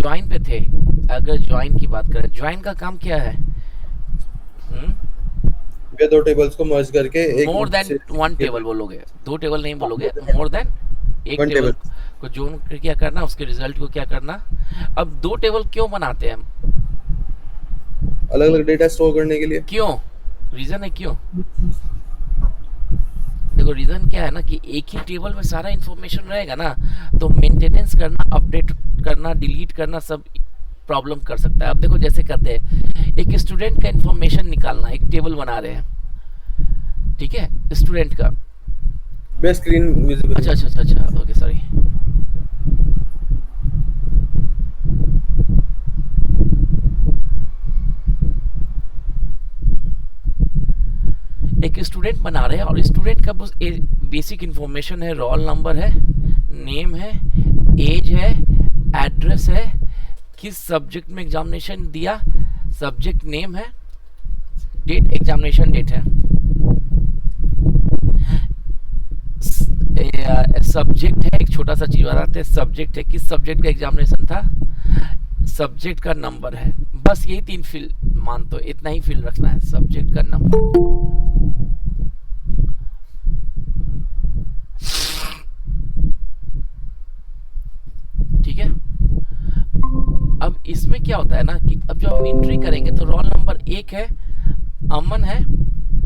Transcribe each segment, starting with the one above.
Join पे थे, अगर ज्वाइन की बात करें, ज्वाइन का काम क्या है? ये दो टेबल्स को मर्ज करके एक मोर देन से वन के टेबल बोलोगे, दो टेबल नहीं बोलोगे, वन मोर देन एक टेबल टेबल को जोन क्या करना, उसके रिजल्ट को क्या करना। अब दो टेबल क्यों बनाते हैं हम? अलग अलग डेटा स्टोर करने के लिए। क्यों? रीजन है क्यों? देखो रीजन क्या है ना कि एक ही टेबल में सारा इंफॉर्मेशन रहेगा ना, तो मेंटेनेंस करना, अपडेट करना, डिलीट करना सब प्रॉब्लम कर सकता है। अब देखो जैसे करते हैं, एक स्टूडेंट का इंफॉर्मेशन निकालना, एक टेबल बना रहे हैं, ठीक है, स्टूडेंट का। मेरा स्क्रीन विजिबल अच्छा नहीं अच्छा है। अच्छा अच्छा, ओके सॉरी। एक स्टूडेंट बना रहे हैं और स्टूडेंट का बस बेसिक इंफॉर्मेशन है, रोल नंबर है, नेम है, एज है, एड्रेस है, किस सब्जेक्ट में एग्जामिनेशन दिया, सब्जेक्ट नेम है, डेट एग्जामिनेशन डेट है, सब्जेक्ट है, एक छोटा सा चीज बताते हैं, सब्जेक्ट है, किस सब्जेक्ट का एग्जामिनेशन था, सब्जेक्ट का नंबर है। बस यही तीन फील्ड मान, तो इतना ही फील्ड रखना है, सब्जेक्ट का नंबर। ठीक है। अब इसमें क्या होता है ना कि अब जब हम एंट्री करेंगे तो रोल नंबर एक है, अमन है,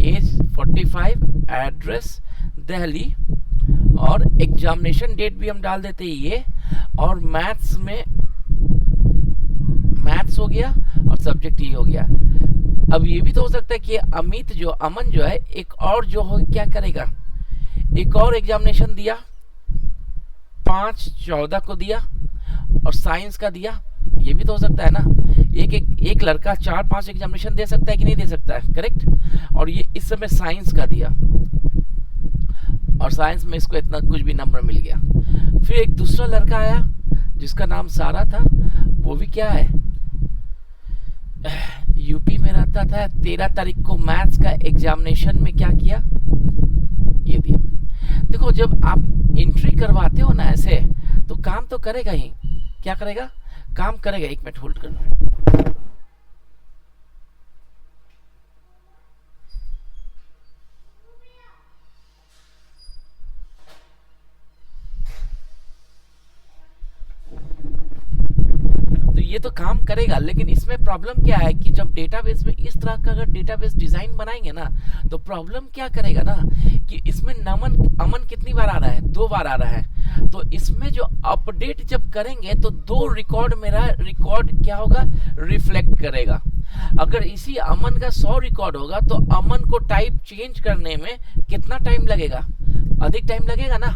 एज 45, एड्रेस दिल्ली, और एग्जामिनेशन डेट भी हम डाल देते हैं ये, और मैथ्स हो गया, और सब्जेक्ट ये हो गया। अब ये भी तो हो सकता है कि अमित जो अमन जो है एक और जो हो क्या करेगा, एक और एग्जामिनेशन दिया, 5/14 को दिया, और साइंस का दिया। ये भी तो हो सकता है ना, एक लड़का 4-5 एग्जामिनेशन दे सकता है कि नहीं दे सकता है, करेक्ट। और ये इस समय साइंस का दिया, और साइंस में इसको इतना कुछ भी नंबर मिल गया। फिर एक दूसरा लड़का आया जिसका नाम सारा था, वो भी क्या है, यूपी में रहता था, 13 तारीख को मैथ्स का एग्जामिनेशन में क्या किया, ये दिया। देखो जब आप एंट्री करवाते हो ना ऐसे, तो काम तो करेगा ही, क्या करेगा, काम करेगा। एक मिनट होल्ड करना। तो ये तो काम करेगा, लेकिन इसमें प्रॉब्लम क्या है कि जब डेटाबेस में इस तरह का अगर डेटाबेस डिजाइन बनाएंगे ना, तो प्रॉब्लम क्या करेगा ना कि इसमें नमन अमन कितनी बार आ रहा है, 2 बार आ रहा है। तो इसमें जो अपडेट जब करेंगे तो 2 रिकॉर्ड, मेरा रिकॉर्ड क्या होगा, रिफ्लेक्ट करेगा। अगर इसी अमन का 100 रिकॉर्ड होगा तो अमन को टाइप चेंज करने में कितना टाइम लगेगा, अधिक टाइम लगेगा ना।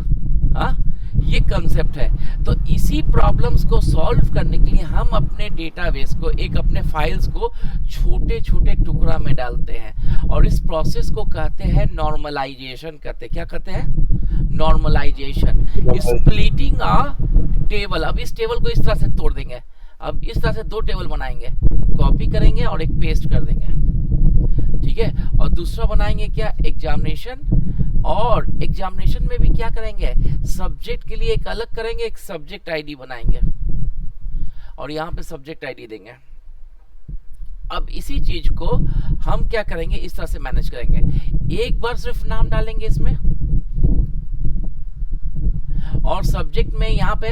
हाँ, ये कंसेप्ट है। तो इसी प्रॉब्लम्स को सॉल्व करने के लिए हम अपने डेटाबेस को, एक अपने फाइल्स को छोटे छोटे टुकड़ा में डालते हैं, और इस प्रोसेस को कहते हैं नॉर्मलाइजेशन। कहते हैं क्या, कहते हैं नॉर्मलाइजेशन, स्प्लिटिंग अ टेबल। अब इस टेबल को इस तरह से तोड़ देंगे, अब इस तरह से 2 टेबल बनाएंगे, कॉपी करेंगे और एक पेस्ट कर देंगे, ठीक है। और दूसरा बनाएंगे क्या, एग्जामिनेशन, और एग्जामिनेशन में भी क्या करेंगे, सब्जेक्ट के लिए एक अलग करेंगे, एक सब्जेक्ट आईडी बनाएंगे, और यहाँ पे सब्जेक्ट आईडी देंगे। अब इसी चीज को हम क्या करेंगे, इस तरह से मैनेज करेंगे, एक बार सिर्फ नाम डालेंगे इसमें, और सब्जेक्ट में यहाँ पे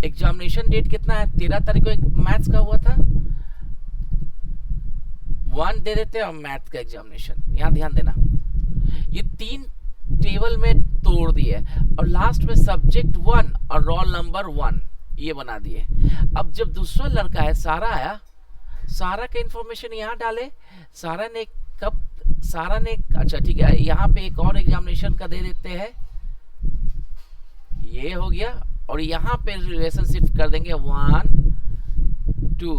एग्जामिनेशन डेट कितना है, 13 तारीख को एक मैथ्स का हुआ था, 1 दे देते हैं, और मैथ का एग्जामिनेशन, यहाँ ध्यान देना, ये 3 टेबल में तोड़ दिए, और लास्ट में सब्जेक्ट 1 और रोल नंबर 1 ये बना दिए। अब जब दूसरा लड़का है सारा आया, सारा का इंफॉर्मेशन यहाँ डाले, सारा ने कब, सारा ने, अच्छा ठीक है, यहाँ पे एक और एग्जामिनेशन का दे देते हैं, ये हो गया, और यहाँ पे रिलेशनशिप कर देंगे 1 2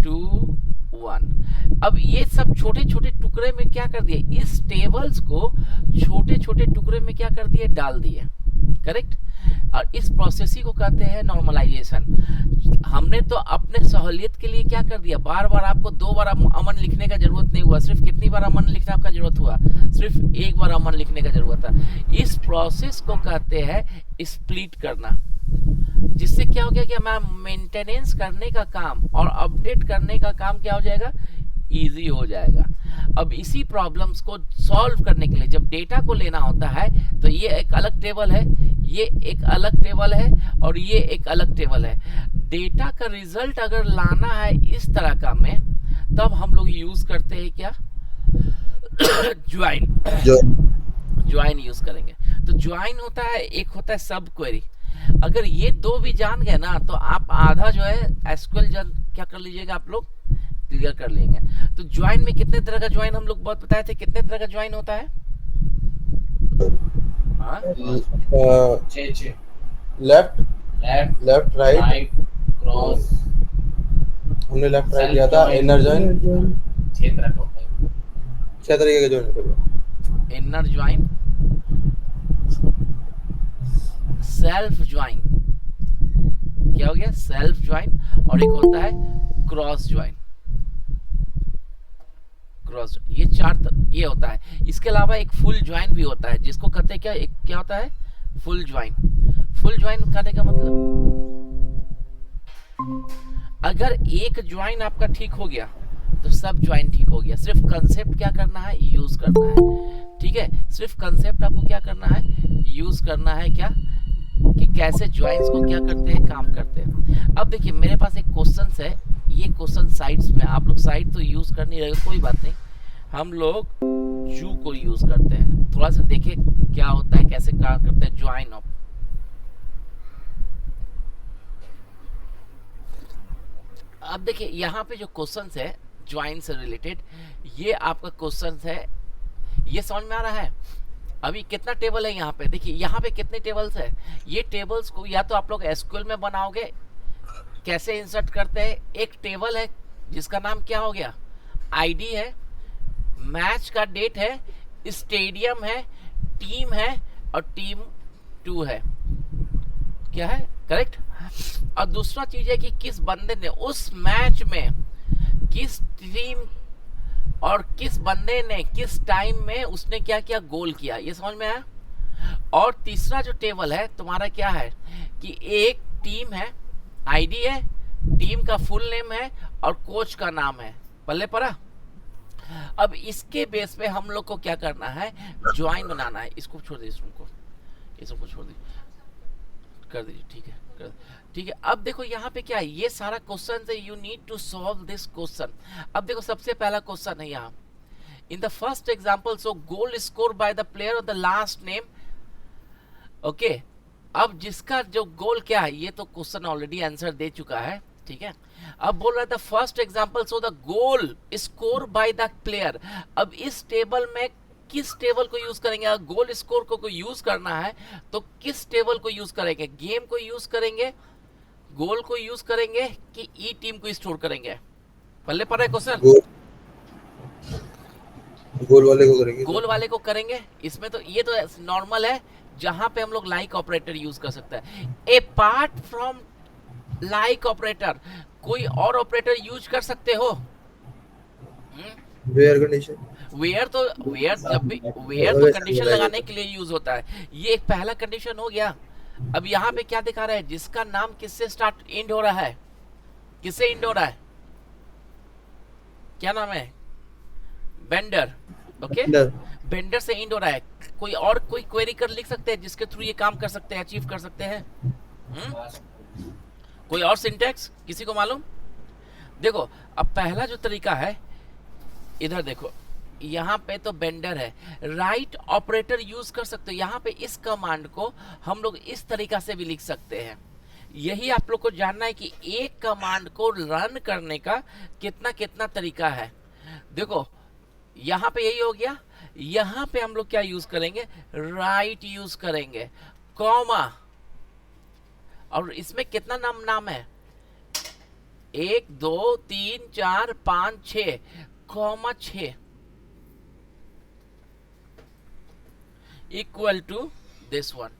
2 1। अब ये सब छोटे छोटे टुकड़े में क्या कर दिए, इस टेबल्स को छोटे छोटे टुकड़े में क्या कर दिए, डाल दिए, करेक्ट। और इस प्रोसेस ही को कहते हैं नॉर्मलाइजेशन। हमने तो अपने सहूलियत के लिए क्या कर दिया, बार बार आपको 2 बार अमन लिखने का जरूरत नहीं हुआ, सिर्फ कितनी बार अमन लिखने का जरूरत हुआ, सिर्फ एक बार अमन लिखने का जरूरत था। इस प्रोसेस को कहते हैं स्प्लिट करना, जिससे क्या हो गया कि हमारा मेंटेनेंस करने का काम और अपडेट करने का काम क्या हो जाएगा, इजी हो जाएगा। अब इसी प्रॉब्लम्स को सॉल्व करने के लिए जब डेटा को लेना होता है तो ये एक अलग टेबल है, ये एक अलग टेबल है और ये एक अलग टेबल है। डेटा का रिजल्ट अगर लाना है इस तरह का में, तब हम लोग यूज करते हैं क्या, ज्वाइन। जो ज्वाइन यूज करेंगे। तो ज्वाइन होता है, एक होता है सब क्वेरी। अगर ये दो भी जान गए ना तो आप आधा जो है एसक्यूएल क्या कर लीजिएगा, आप लोग क्लियर कर लेंगे। तो ज्वाइन में कितने तरह का ज्वाइन हम लोग बहुत बताए थे, कितने तरह का ज्वाइन होता है? हाँ, left left left right, right cross हमने लेफ्ट राइट किया था। इनर ज्वाइन 6 तरह का होता है। 6 तरीके के ज्वाइन करो। इनर ज्वाइन, सेल्फ ज्वाइन, क्या हो गया, सेल्फ ज्वाइन, और एक होता है क्रॉस ज्वाइन। क्रॉस, ये ये होता है। इसके अलावा एक फुल ज्वाइन भी होता है, जिसको कहते हैं क्या, एक क्या होता है, फुल ज्वाइन। फुल ज्वाइन करने का मतलब, अगर एक ज्वाइन आपका ठीक हो गया तो सब ज्वाइन ठीक हो गया। सिर्फ कंसेप्ट क्या करना है, यूज करना है। ठीक है, सिर्फ कंसेप्ट आपको क्या करना है, यूज करना है, क्या कि कैसे ज्वाइंस को क्या करते हैं, काम करते हैं। अब देखिए मेरे पास एक क्वेश्चन है, ये क्वेश्चन साइट्स में, आप लोग साइट तो यूज कर नहीं रहे, कोई बात नहीं, हम लोग जू को यूज करते हैं। थोड़ा सा देखें क्या होता है, कैसे काम करते हैं ज्वाइन ऑफ। अब देखिए यहाँ पे जो क्वेश्चन है ज्वाइन से रिलेटेड, ये आपका क्वेश्चन है, ये समझ में आ रहा है? अभी कितना टेबल है यहाँ पे, देखिए यहाँ पे कितने टेबल्स है। ये टेबल्स को या तो आप लोग एसक्यूएल में बनाओगे, कैसे इंसर्ट करते हैं, एक टेबल है जिसका नाम क्या हो गया, आईडी है, मैच का डेट है, स्टेडियम है, टीम है और टीम 2 है, क्या है, करेक्ट। और दूसरा चीज है कि किस बंदे ने उस मैच में, किस टीम और किस बंदे ने किस टाइम में उसने क्या किया, गोल किया, ये समझ में आया। और तीसरा जो टेबल है तुम्हारा क्या है कि एक टीम है, आईडी है, टीम का फुल नेम है और कोच का नाम है, पल्ले पड़ा। अब इसके बेस पे हम लोग को क्या करना है, ज्वाइन बनाना है। इसको छोड़ दीजिए, इसको छोड़ दीजिए, कर दीजिए, ठीक है, ठीक है। अब देखो यहाँ पे क्या है, ये सारा क्वेश्चन है, you need to solve this question. अब देखो सबसे पहला क्वेश्चन है यहाँ, in the first example so goal score by the player of the last name. Okay, अब जिसका जो गोल क्या है, ये तो क्वेश्चन ऑलरेडी आंसर दे चुका है, ठीक है। अब बोल रहा है the first example so the goal score by the player. अब इस टेबल में किस टेबल को यूज करेंगे, अगर गोल स्कोर को यूज करना है तो किस टेबल को यूज करेंगे, गेम को यूज करेंगे, गोल को यूज करेंगे कि ई टीम को स्टोर करेंगे, पहले पढ़ा है क्वेश्चन। गोल वाले को करेंगे, गोल वाले को करेंगे। इसमें तो ये तो नॉर्मल है, जहां पे हम लोग लाइक ऑपरेटर यूज कर सकते हैं। अपार्ट फ्रॉम लाइक ऑपरेटर कोई और ऑपरेटर यूज कर सकते हो? वेयर कंडीशन, वेयर जब भी वेयर तो कंडीशन लगाने के लिए यूज होता है, ये एक पहला कंडीशन हो गया। अब यहाँ पे क्या दिखा रहा है, जिसका नाम किससे स्टार्ट एंड हो रहा है, किससे एंड हो रहा है, क्या नाम है, बेंडर। ओके, बेंडर से एंड हो रहा है। कोई और कोई क्वेरी कर लिख सकते हैं जिसके थ्रू ये काम कर सकते हैं, अचीव कर सकते हैं? कोई और सिंटैक्स किसी को मालूम? देखो अब पहला जो तरीका है, इधर देखो, यहाँ पे तो बेंडर है, राइट ऑपरेटर यूज कर सकते हो। यहाँ पे इस कमांड को हम लोग इस तरीका से भी लिख सकते हैं। यही आप लोग को जानना है कि एक कमांड को रन करने का कितना कितना तरीका है। देखो यहाँ पे यही हो गया, यहाँ पे हम लोग क्या यूज करेंगे, राइट यूज करेंगे, कॉमा, और इसमें कितना नाम है, 1 2 3 4 5 6, comma 6 equal to this one.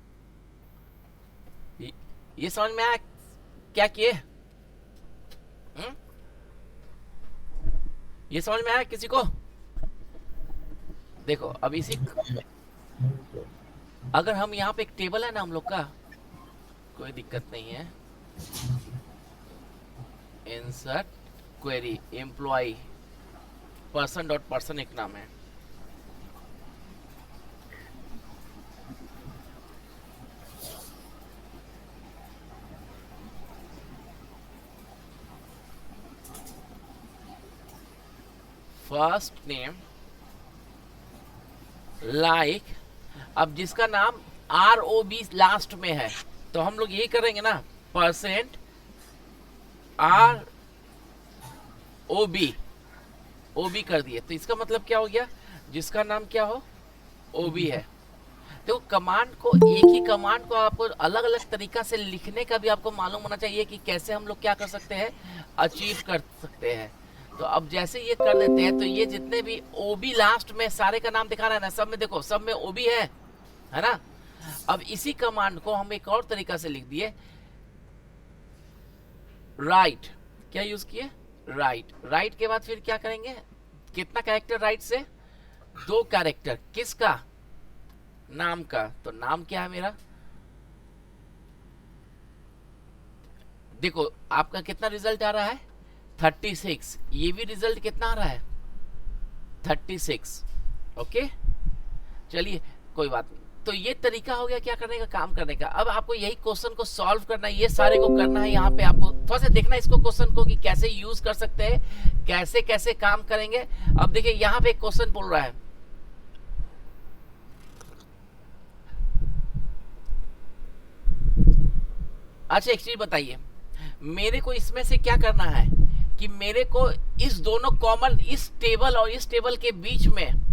ये समझ में आया क्या किए? ये समझ में आया किसी को? देखो अब इसी, अगर हम यहाँ पे एक टेबल है ना हम लोग का, कोई दिक्कत नहीं है, insert query employ person dot person एक नाम है। फर्स्ट नेम लाइक, अब जिसका नाम ROB लास्ट में है तो हम लोग यही करेंगे ना, परसेंट OB कर दिए। तो इसका मतलब क्या हो गया, जिसका नाम क्या हो OB है। तो कमांड को, एक ही कमांड को आपको अलग अलग तरीका से लिखने का भी आपको मालूम होना चाहिए कि कैसे हम लोग क्या कर सकते हैं, अचीव कर सकते हैं। तो अब जैसे ये कर देते हैं तो ये जितने भी OB लास्ट में सारे का नाम दिखा रहा है ना, सब में देखो, सब में OB है ना। अब इसी कमांड को हम एक और तरीका से लिख दिए, राइट। क्या यूज किए, राइट के बाद फिर क्या करेंगे, कितना कैरेक्टर राइट से, 2 कैरेक्टर, किसका, नाम का। तो नाम क्या है मेरा, देखो आपका कितना रिजल्ट आ रहा है 36, ये भी रिजल्ट कितना आ रहा है 36। ओके चलिए कोई बात नहीं। तो ये तरीका हो गया क्या करने का, काम करने का। अब आपको यही क्वेश्चन को सॉल्व करना है, ये सारे को करना है। यहाँ पे आपको थोड़ा सा देखना इसको क्वेश्चन को कि कैसे यूज कर सकते हैं, कैसे कैसे काम करेंगे। अब देखिए यहाँ पे एक क्वेश्चन बोल रहा है, अच्छा एक चीज बताइए, मेरे को इसमें से क्या करना है कि मेरे को इस दोनों कॉमन, इस टेबल और इस टेबल के बीच में,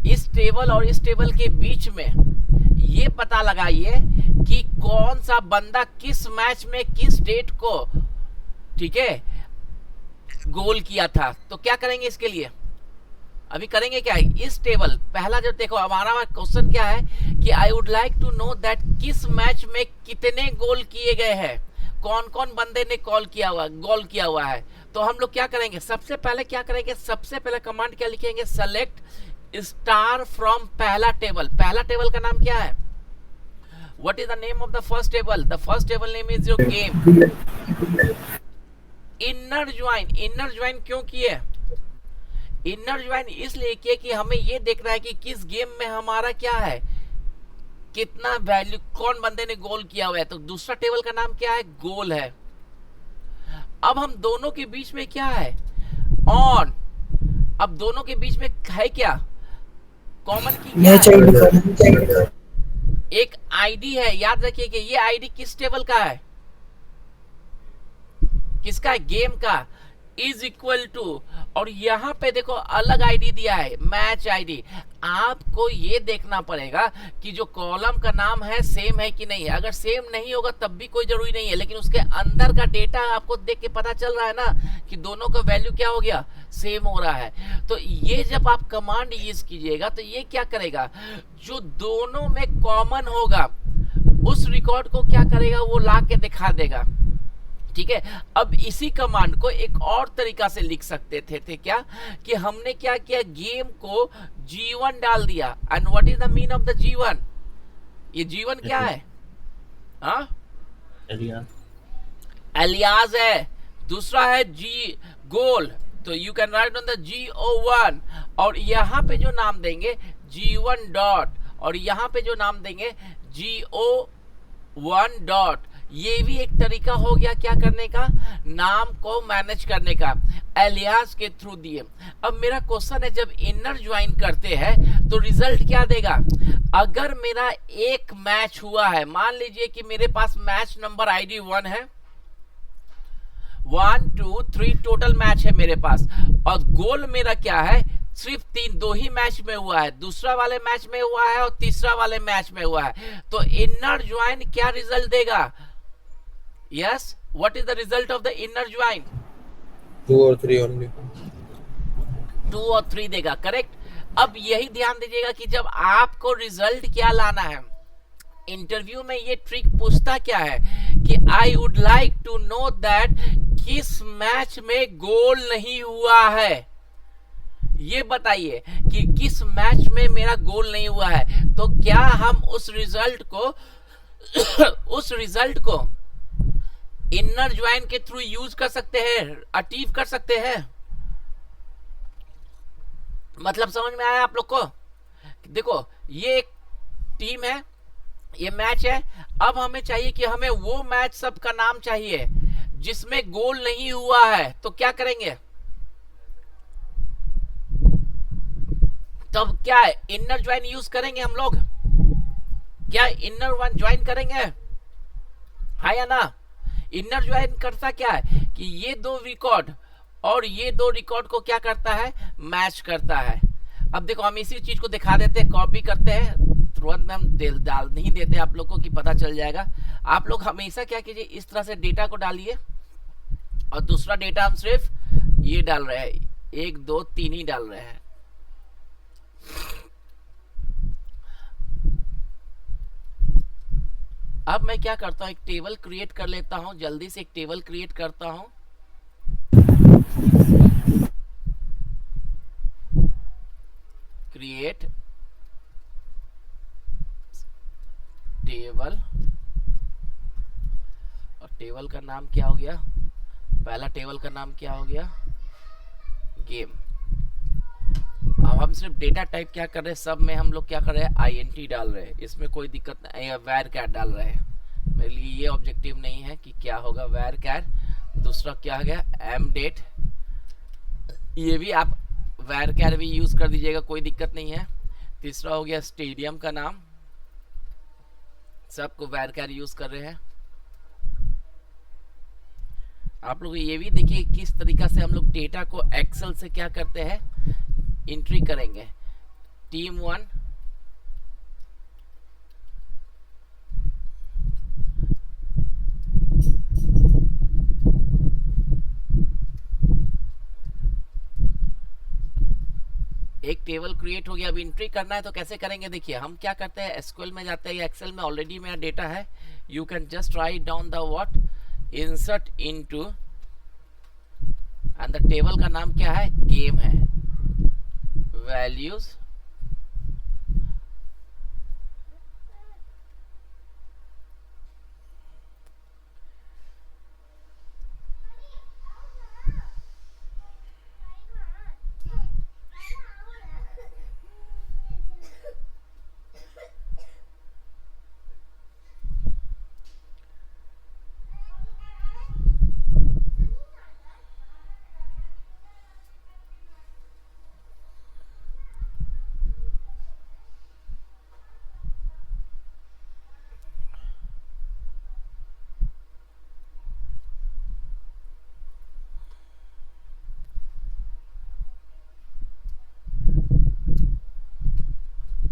इस टेबल और इस टेबल के बीच में ये पता लगाइए कि कौन सा बंदा किस मैच में किस डेट को, ठीक है, गोल किया था। तो क्या करेंगे इसके लिए, अभी करेंगे क्या, इस टेबल पहला जो देखो हमारा क्वेश्चन क्या है कि I would like to know that किस मैच में कितने गोल किए गए हैं, कौन कौन बंदे ने गोल किया हुआ है। तो हम लोग क्या करेंगे, सबसे पहले क्या करेंगे, सबसे पहले कमांड क्या लिखेंगे, सेलेक्ट स्टार फ्रॉम पहला टेबल। पहला टेबल का नाम क्या है, what is the name of the first table, the first table name is your game. Inner join क्यों किए, इनर ज्वाइन इसलिए किए कि हमें ये देखना है कि किस गेम में हमारा क्या है, कितना वैल्यू, कौन बंदे ने गोल किया हुआ है। तो दूसरा टेबल का नाम क्या है, गोल है। अब हम दोनों के बीच में क्या है, ऑन। अब दोनों के बीच में है क्या, कॉमन की क्या है? एक आईडी है, याद रखिए कि ये आईडी किस टेबल का है, किसका है, गेम का, इज इक्वल टू, और यहाँ पे देखो अलग आईडी दिया है, मैच आईडी। आपको ये देखना पड़ेगा कि जो कॉलम का नाम है सेम है कि नहीं है। अगर सेम नहीं होगा तब भी कोई जरूरी नहीं है, लेकिन उसके अंदर का डेटा आपको देख के पता चल रहा है ना कि दोनों का वैल्यू क्या हो गया, सेम हो रहा है। तो ये जब आप कमांड यूज कीजिएगा तो ये क्या करेगा, जो दोनों में कॉमन होगा उस रिकॉर्ड को क्या करेगा, वो ला के दिखा देगा। ठीक है, अब इसी कमांड को एक और तरीका से लिख सकते थे क्या, कि हमने क्या किया, गेम को G1 डाल दिया। And what is the mean of the G1, ये G1 क्या है, हाँ, एलियास है। दूसरा है G गोल, तो you can write on the GO1, और यहाँ पे जो नाम देंगे G1 डॉट, और यहाँ पे जो नाम देंगे GO1 डॉट। ये भी एक तरीका हो गया क्या करने का, नाम को मैनेज करने का, एलियास के थ्रू दिए। अब मेरा क्वेश्चन है, जब इनर ज्वाइन करते हैं तो रिजल्ट क्या देगा। अगर मेरा एक मैच हुआ है, मान लीजिए कि मेरे पास मैच नंबर आईडी 1 है, 1 2 3 टोटल मैच है मेरे पास, और गोल मेरा क्या है, सिर्फ 2 ही मैच में हुआ है, दूसरा वाले मैच में हुआ है और तीसरा वाले मैच में हुआ है। तो इनर ज्वाइन क्या रिजल्ट देगा, Yes, what is the result of the inner join? 2 और 3 only. 2 और 3 देगा, करेक्ट। अब यही ध्यान दीजिएगा कि जब आपको रिजल्ट क्या लाना है, इंटरव्यू में ये ट्रिक पूछता क्या है कि I would like to know that किस मैच में गोल नहीं हुआ है। ये बताइए कि किस मैच में मेरा गोल नहीं हुआ है। तो क्या हम उस रिजल्ट को उस रिजल्ट को इनर ज्वाइन के थ्रू यूज कर सकते हैं, अचीव कर सकते हैं। मतलब समझ में आया आप लोग को? देखो ये एक टीम है, ये मैच है। अब हमें चाहिए कि हमें वो मैच सब का नाम चाहिए जिसमें गोल नहीं हुआ है। तो क्या करेंगे? तब क्या है, इनर ज्वाइन यूज करेंगे हम लोग। क्या इनर वन ज्वाइन करेंगे, हाँ या ना? इनर ज्वाइन करता क्या है कि ये दो रिकॉर्ड और ये दो रिकॉर्ड को क्या करता है, मैच करता है। अब देखो हम इसी चीज को दिखा देते हैं, कॉपी करते हैं, तुरंत में हम डाल नहीं देते आप लोग को कि पता चल जाएगा। आप लोग हमेशा क्या कीजिए, इस तरह से डेटा को डालिए और दूसरा डेटा हम सिर्फ ये डाल रहे हैं, 1 2 3 ही डाल रहे हैं। अब मैं क्या करता हूं, एक टेबल क्रिएट कर लेता हूं, जल्दी से एक टेबल क्रिएट करता हूं। क्रिएट टेबल, और टेबल का नाम क्या हो गया, पहला टेबल का नाम क्या हो गया, गेम। अब हम सिर्फ डेटा टाइप क्या कर रहे हैं, सब में हम लोग क्या कर रहे हैं, INT डाल रहे हैं, इसमें कोई दिक्कत नहीं है। वैर कैट डाल रहे हैं, मेरे लिए ये ऑब्जेक्टिव नहीं है कि क्या होगा वैर कैट। दूसरा क्या हो गया, एम डेट, ये भी आप वैर कैट भी यूज कर दीजिएगा, कोई दिक्कत नहीं है। तीसरा हो गया स्टेडियम का नाम, सबको वैर कैट यूज कर रहे हैं। आप लोग ये भी देखिए किस तरीका से हम लोग डेटा को एक्सेल से क्या करते हैं, एंट्री करेंगे। टीम 1 एक टेबल क्रिएट हो गया। अब एंट्री करना है तो कैसे करेंगे, देखिए हम क्या करते हैं, एसक्यूएल में जाते हैं या एक्सेल में ऑलरेडी मेरा डेटा है। You can just write down the what, insert into, and the table का नाम क्या है, गेम है, वैल्यूज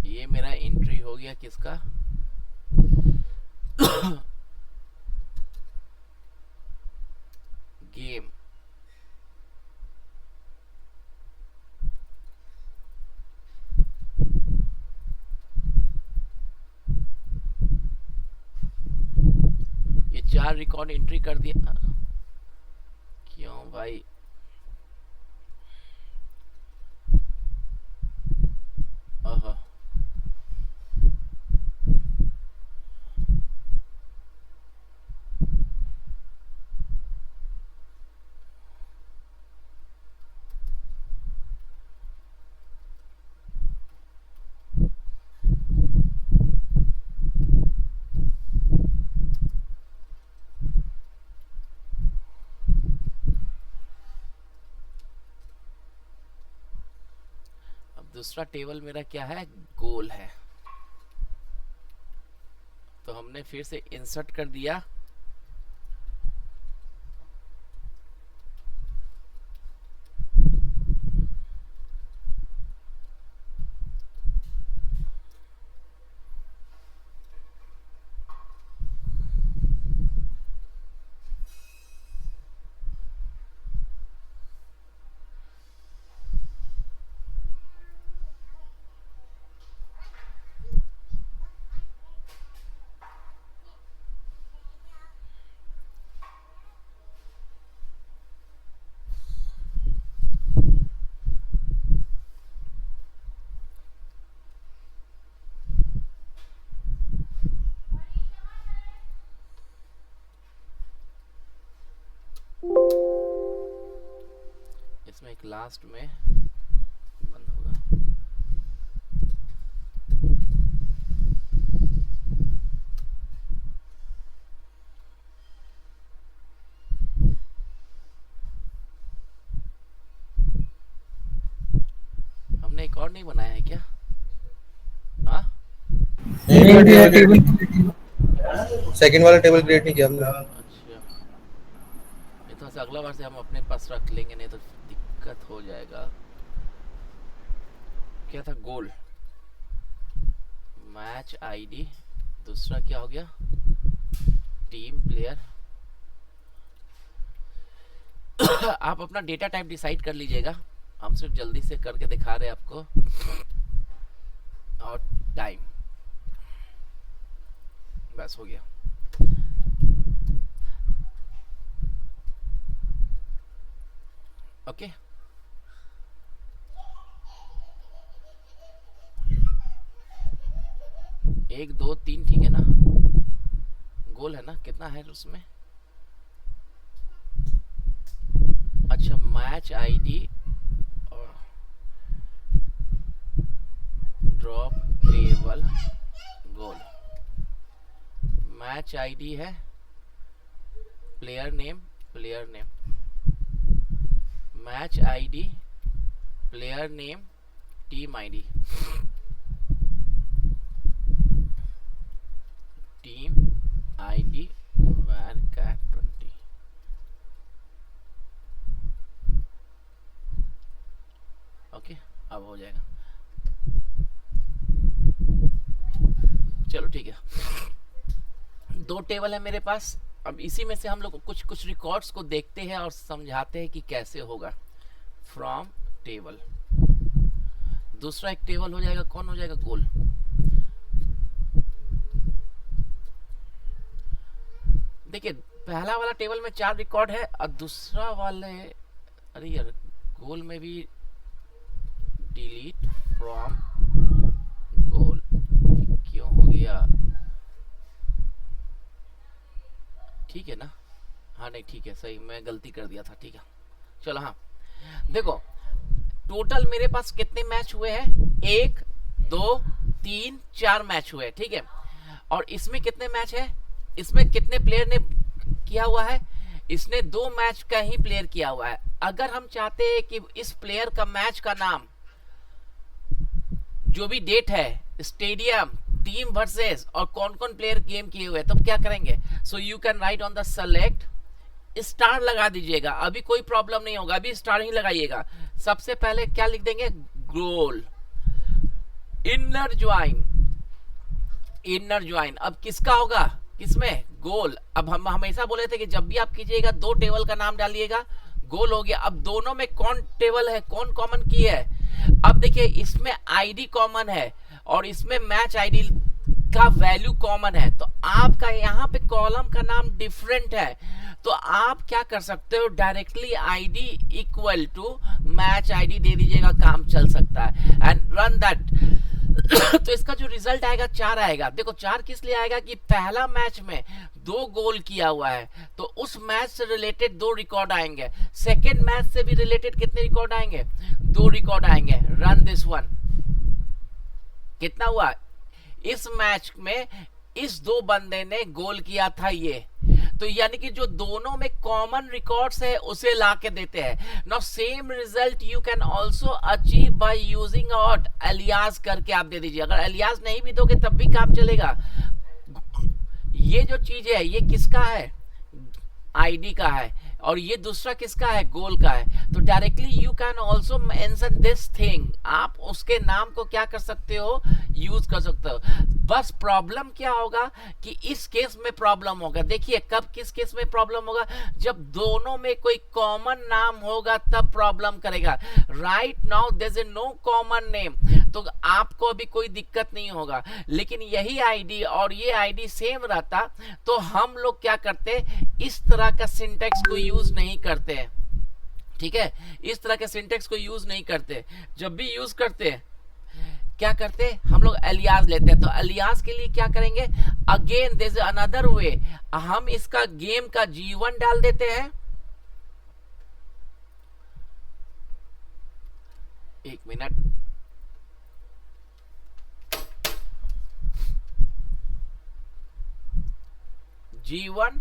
ये मेरा एंट्री हो गया किसका, गेम। ये 4 रिकॉर्ड एंट्री कर दिया, क्यों भाई, ओहो दूसरा टेबल मेरा क्या है, गोल है, तो हमने फिर से इंसर्ट कर दिया। एक लास्ट में बंद होगा। हमने एक और नहीं बनाया है क्या? हाँ, सेकंड वाला टेबल क्रिएट नहीं किया हमने। अच्छा, ये तो ऐसा अगला बार से हम अपने पास रख लेंगे, नहीं तो दिक्कत हो जाएगा। क्या था? गोल, मैच आईडी, दूसरा क्या हो गया? Team player. आप अपना डेटा टाइप डिसाइड कर लीजिएगा, हम सिर्फ जल्दी से करके दिखा रहे हैं आपको। और टाइम, बस हो गया। ओके, एक दो तीन, ठीक है ना? गोल है ना? कितना है उसमें? अच्छा, मैच आईडी ड्रॉप टेबल गोल। मैच आईडी है, player name, match ID, player name, team ID, team ID varcat 20। Okay, अब हो जाएगा। चलो ठीक है, दो टेबल है मेरे पास। अब इसी में से हम लोग कुछ कुछ रिकॉर्ड्स को देखते हैं और समझाते हैं कि कैसे होगा। फ्रॉम टेबल, दूसरा एक टेबल हो जाएगा, कौन हो जाएगा? गोल। देखिए, पहला वाला टेबल में 4 रिकॉर्ड है और दूसरा वाले, अरे यार, गोल में भी डिलीट फ्रॉम गोल क्यों हो गया? ठीक है ना? हाँ, नहीं ठीक है, सही, मैं गलती कर दिया था। ठीक है, चलो। हाँ, देखो, टोटल मेरे पास कितने मैच हुए हैं? 1 2 3 4 मैच हुए, ठीक है। और इसमें कितने मैच है? इसमें कितने प्लेयर ने किया हुआ है? इसने 2 मैच का ही प्लेयर किया हुआ है। अगर हम चाहते हैं कि इस प्लेयर का मैच का नाम, जो भी डेट है, स्टेडियम, टीम वर्सेस और कौन कौन प्लेयर गेम किए हुए, तब क्या करेंगे? So you can write on the select, star लगा दीजिएगा, अभी कोई प्रॉब्लम नहीं होगा, अभी स्टार ही लगाइएगा। सबसे पहले क्या लिख देंगे? गोल, इनर ज्वाइन। अब किसका होगा? किसमें? गोल। अब हम हमेशा बोले थे कि जब भी आप कीजिएगा 2 टेबल का नाम डालिएगा, गोल हो गया। अब दोनों में कौन टेबल है, कौन कॉमन की है? अब देखिए, इसमें आईडी कॉमन है और इसमें मैच आईडी का वैल्यू कॉमन है, तो आपका यहाँ पे कॉलम का नाम डिफरेंट है, तो आप क्या कर सकते हो? Directly ID equal to match ID दे दीजिएगा, काम चल सकता है। And run that. तो इसका जो रिजल्ट आएगा 4 आएगा। देखो, 4 किस लिए आएगा कि पहला मैच में 2 गोल किया हुआ है, तो उस मैच से रिलेटेड 2 रिकॉर्ड आएंगे। सेकेंड मैच से भी रिलेटेड कितने रिकॉर्ड आएंगे? 2 रिकॉर्ड आएंगे। Run this one. कितना हुआ? इस मैच में इस 2 बंदे ने गोल किया था ये, तो यानी कि जो दोनों में कॉमन रिकॉर्ड्स है उसे ला के देते हैं। Now same result you can also achieve by using what? Alias करके आप दे दीजिए। अगर एलियास नहीं भी दोगे तब भी काम चलेगा। ये जो चीज है ये किसका है? आईडी का है, और ये दूसरा किसका है? गोल का है। तो directly you can also mention this thing, आप उसके नाम को क्या कर सकते हो? यूज कर सकते हो। बस प्रॉब्लम क्या होगा कि इस केस में प्रॉब्लम होगा। देखिए, कब किस केस में प्रॉब्लम होगा? जब दोनों में कोई कॉमन नाम होगा तब प्रॉब्लम करेगा। Right now there is no common name, तो आपको अभी कोई दिक्कत नहीं होगा। लेकिन यही आईडी और ये आईडी सेम रहता तो हम लोग क्या करते? इस तरह का सिंटेक्स को यूज नहीं करते हैं, ठीक है? इस तरह के सिंटेक्स को यूज नहीं करते। जब भी यूज करते हैं क्या करते? हम लोग एलियास लेते हैं। तो एलियास के लिए क्या करेंगे? Again there is another way, हम इसका गेम का G1 डाल देते हैं, एक मिनट, G1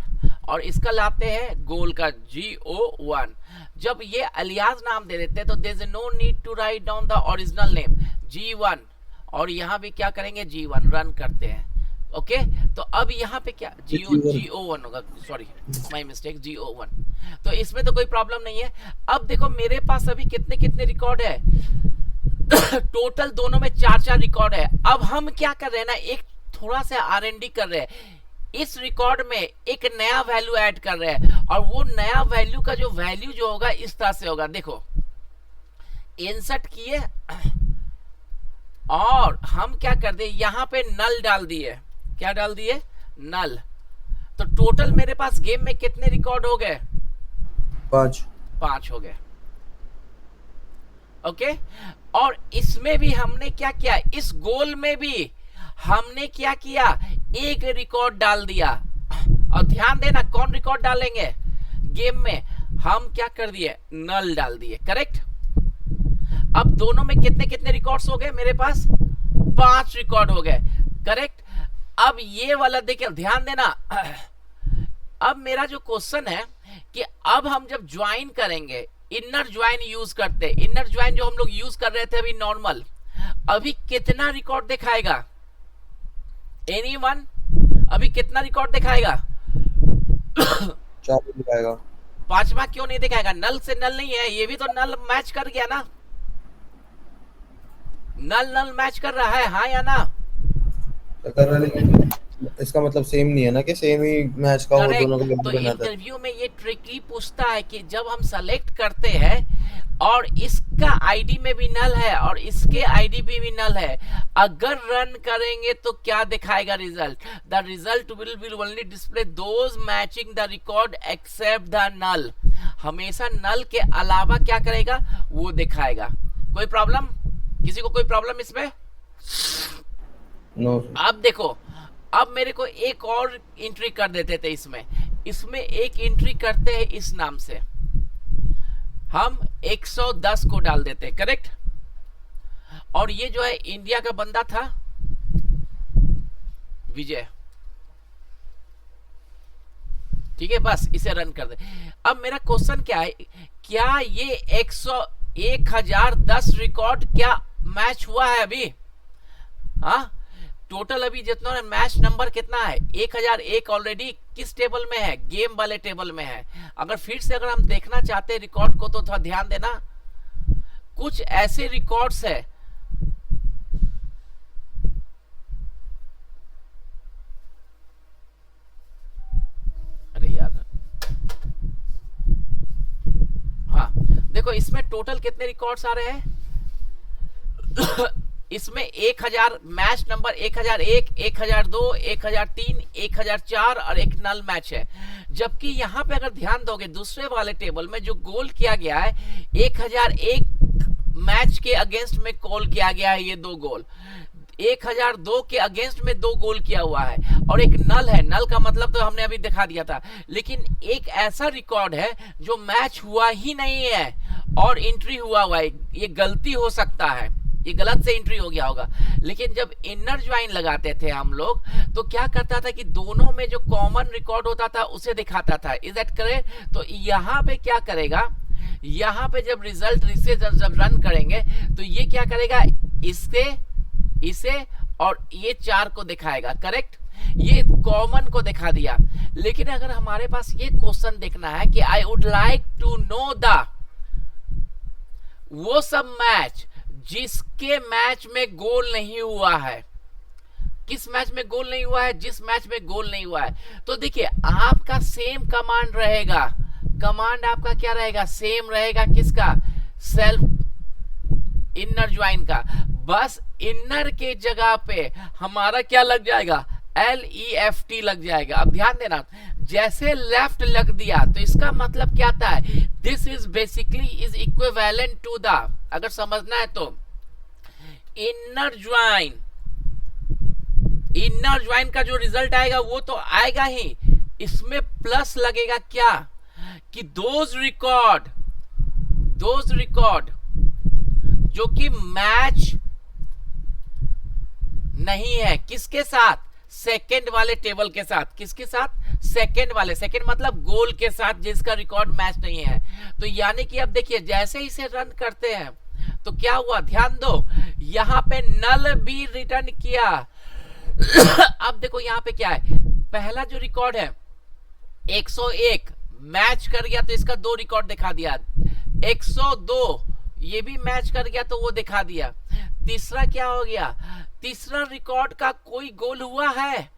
और इसका लाते हैं गोल का GO1। जब ये अलियास नाम दे देते हैं तो there is no need to write down the original name G1, और यहाँ भी क्या करेंगे G1 रन करते हैं। ओके तो अब यहाँ पे क्या GO1 होगा, सॉरी माय मिस्टेक, GO1। तो इसमें तो कोई प्रॉब्लम नहीं है। अब देखो मेरे पास अभी कितने कितने रिकॉर्ड है टोटल दोनों में 4-4 रिकॉर्ड है। अब हम क्या कर रहे हैं ना, एक थोड़ा सा R&D कर रहे हैं, इस रिकॉर्ड में एक नया वैल्यू ऐड कर रहे हैं, और वो नया वैल्यू का जो वैल्यू जो होगा इस तरह से होगा। देखो इंसर्ट किए और हम क्या कर दिए, यहाँ पे नल डाल दिए। क्या डाल दिए? नल। तो टोटल मेरे पास गेम में कितने रिकॉर्ड हो गए? 5 हो गए। ओके और इसमें भी हमने क्या किया, इस गोल में भी हमने क्या किया, एक रिकॉर्ड डाल दिया। और ध्यान देना कौन रिकॉर्ड डालेंगे गेम में, हम क्या कर दिए, नल डाल दिए। करेक्ट। अब दोनों में कितने कितने रिकॉर्ड्स हो गए मेरे पास? 5 रिकॉर्ड हो गए। करेक्ट। अब ये वाला देखिए, ध्यान देना। अब मेरा जो क्वेश्चन है कि अब हम जब ज्वाइन करेंगे, इनर ज्वाइन यूज करते, इनर ज्वाइन जो हम लोग यूज कर रहे थे अभी नॉर्मल, अभी कितना रिकॉर्ड दिखाएगा? एनीवन अभी कितना रिकॉर्ड दिखाएगा? 4 दिखाएगा। 5वां क्यों नहीं दिखाएगा? नल से नल नहीं है, ये भी तो नल मैच कर गया ना, नल नल मैच कर रहा है, हाँ या ना? तो कर रहा है, लेकिन इसका मतलब सेम नहीं है ना कि सेम ही मैच का हो, दोनों का तो वैल्यू बनाता है। इंटरव्यू में ये ट्रिकी पूछता है कि जब हम सेलेक्ट करते हैं और इसका आईडी में भी नल है और इसके आईडी में भी नल है, अगर रन करेंगे तो क्या दिखाएगा result? The result will only display those matching the record except the null. हमेशा नल के अलावा क्या करेगा, वो दिखाएगा। कोई प्रॉब्लम? किसी को कोई प्रॉब्लम इसमें? नो। अब देखो, अब मेरे को एक और एंट्री कर देते थे इसमें एक एंट्री करते हैं इस नाम से, हम 110 को डाल देते। करेक्ट। और ये जो है इंडिया का बंदा था विजय, ठीक है, बस इसे रन कर दे। अब मेरा क्वेश्चन क्या है, क्या ये 1010 रिकॉर्ड क्या मैच हुआ है अभी? हाँ टोटल अभी जितना मैच नंबर कितना है? 1001 ऑलरेडी किस टेबल में है? गेम वाले टेबल में है। अगर फिर से अगर हम देखना चाहते हैं रिकॉर्ड को तो थोड़ा ध्यान देना, कुछ ऐसे रिकॉर्ड्स है अरे यार, हाँ देखो इसमें टोटल कितने रिकॉर्ड्स आ रहे हैं इसमें 1000 मैच नंबर 1001, 1002, 1003, 1004 और एक नल मैच है। जबकि यहाँ पे अगर ध्यान दोगे दूसरे वाले टेबल में जो गोल किया गया है 1001 मैच के अगेंस्ट में कॉल किया गया है, ये 2 गोल। 1002 के अगेंस्ट में 2 गोल किया हुआ है और एक नल है। नल का मतलब तो हमने अभी दिखा दिया था, लेकिन एक ऐसा रिकॉर्ड है जो मैच हुआ ही नहीं है और एंट्री हुआ है। ये गलती हो सकता है, ये गलत से एंट्री हो गया होगा। लेकिन जब इनर ज्वाइन लगाते थे हम लोग तो क्या करता था कि दोनों में जो कॉमन रिकॉर्ड होता था उसे दिखाता था। Is that correct? तो यहाँ पे क्या करेगा, यहाँ पे जब रिजल्ट इसे जब रन करेंगे तो ये क्या करेगा, इसे और ये 4 को दिखाएगा। करेक्ट। ये कॉमन को दिखा दिया। लेकिन अगर हमारे पास ये क्वेश्चन देखना है कि I would like to know the वो सब मैच जिसके मैच में गोल नहीं हुआ है। किस मैच में गोल नहीं हुआ है? जिस मैच में गोल नहीं हुआ है। तो देखिए आपका सेम कमांड रहेगा, कमांड आपका क्या रहेगा, सेम रहेगा। किसका? सेल्फ इनर ज्वाइन का। बस इनर के जगह पे हमारा क्या लग जाएगा, LEFT लग जाएगा। अब ध्यान देना, जैसे लेफ्ट लग दिया तो इसका मतलब क्या आता है, this is basically is equivalent to the, अगर समझना है तो इनर ज्वाइन का जो रिजल्ट आएगा वो तो आएगा ही, इसमें प्लस लगेगा क्या कि दोज रिकॉर्ड जो कि मैच नहीं है किसके साथ, सेकंड वाले टेबल के साथ। किसके साथ, सेकंड वाले, सेकंड मतलब गोल के साथ जिसका रिकॉर्ड मैच नहीं है। तो यानी कि अब देखिए जैसे ही इसे रन करते हैं तो क्या हुआ, ध्यान दो, यहां पे नल भी रिटर्न किया। अब देखो यहां पे क्या है, पहला जो रिकॉर्ड है 101 मैच कर गया तो इसका 2 रिकॉर्ड दिखा दिया, 102 ये भी मैच कर गया तो वो दिखा दिया। तीसरा क्या हो गया, तीसरा रिकॉर्ड का कोई गोल हुआ है।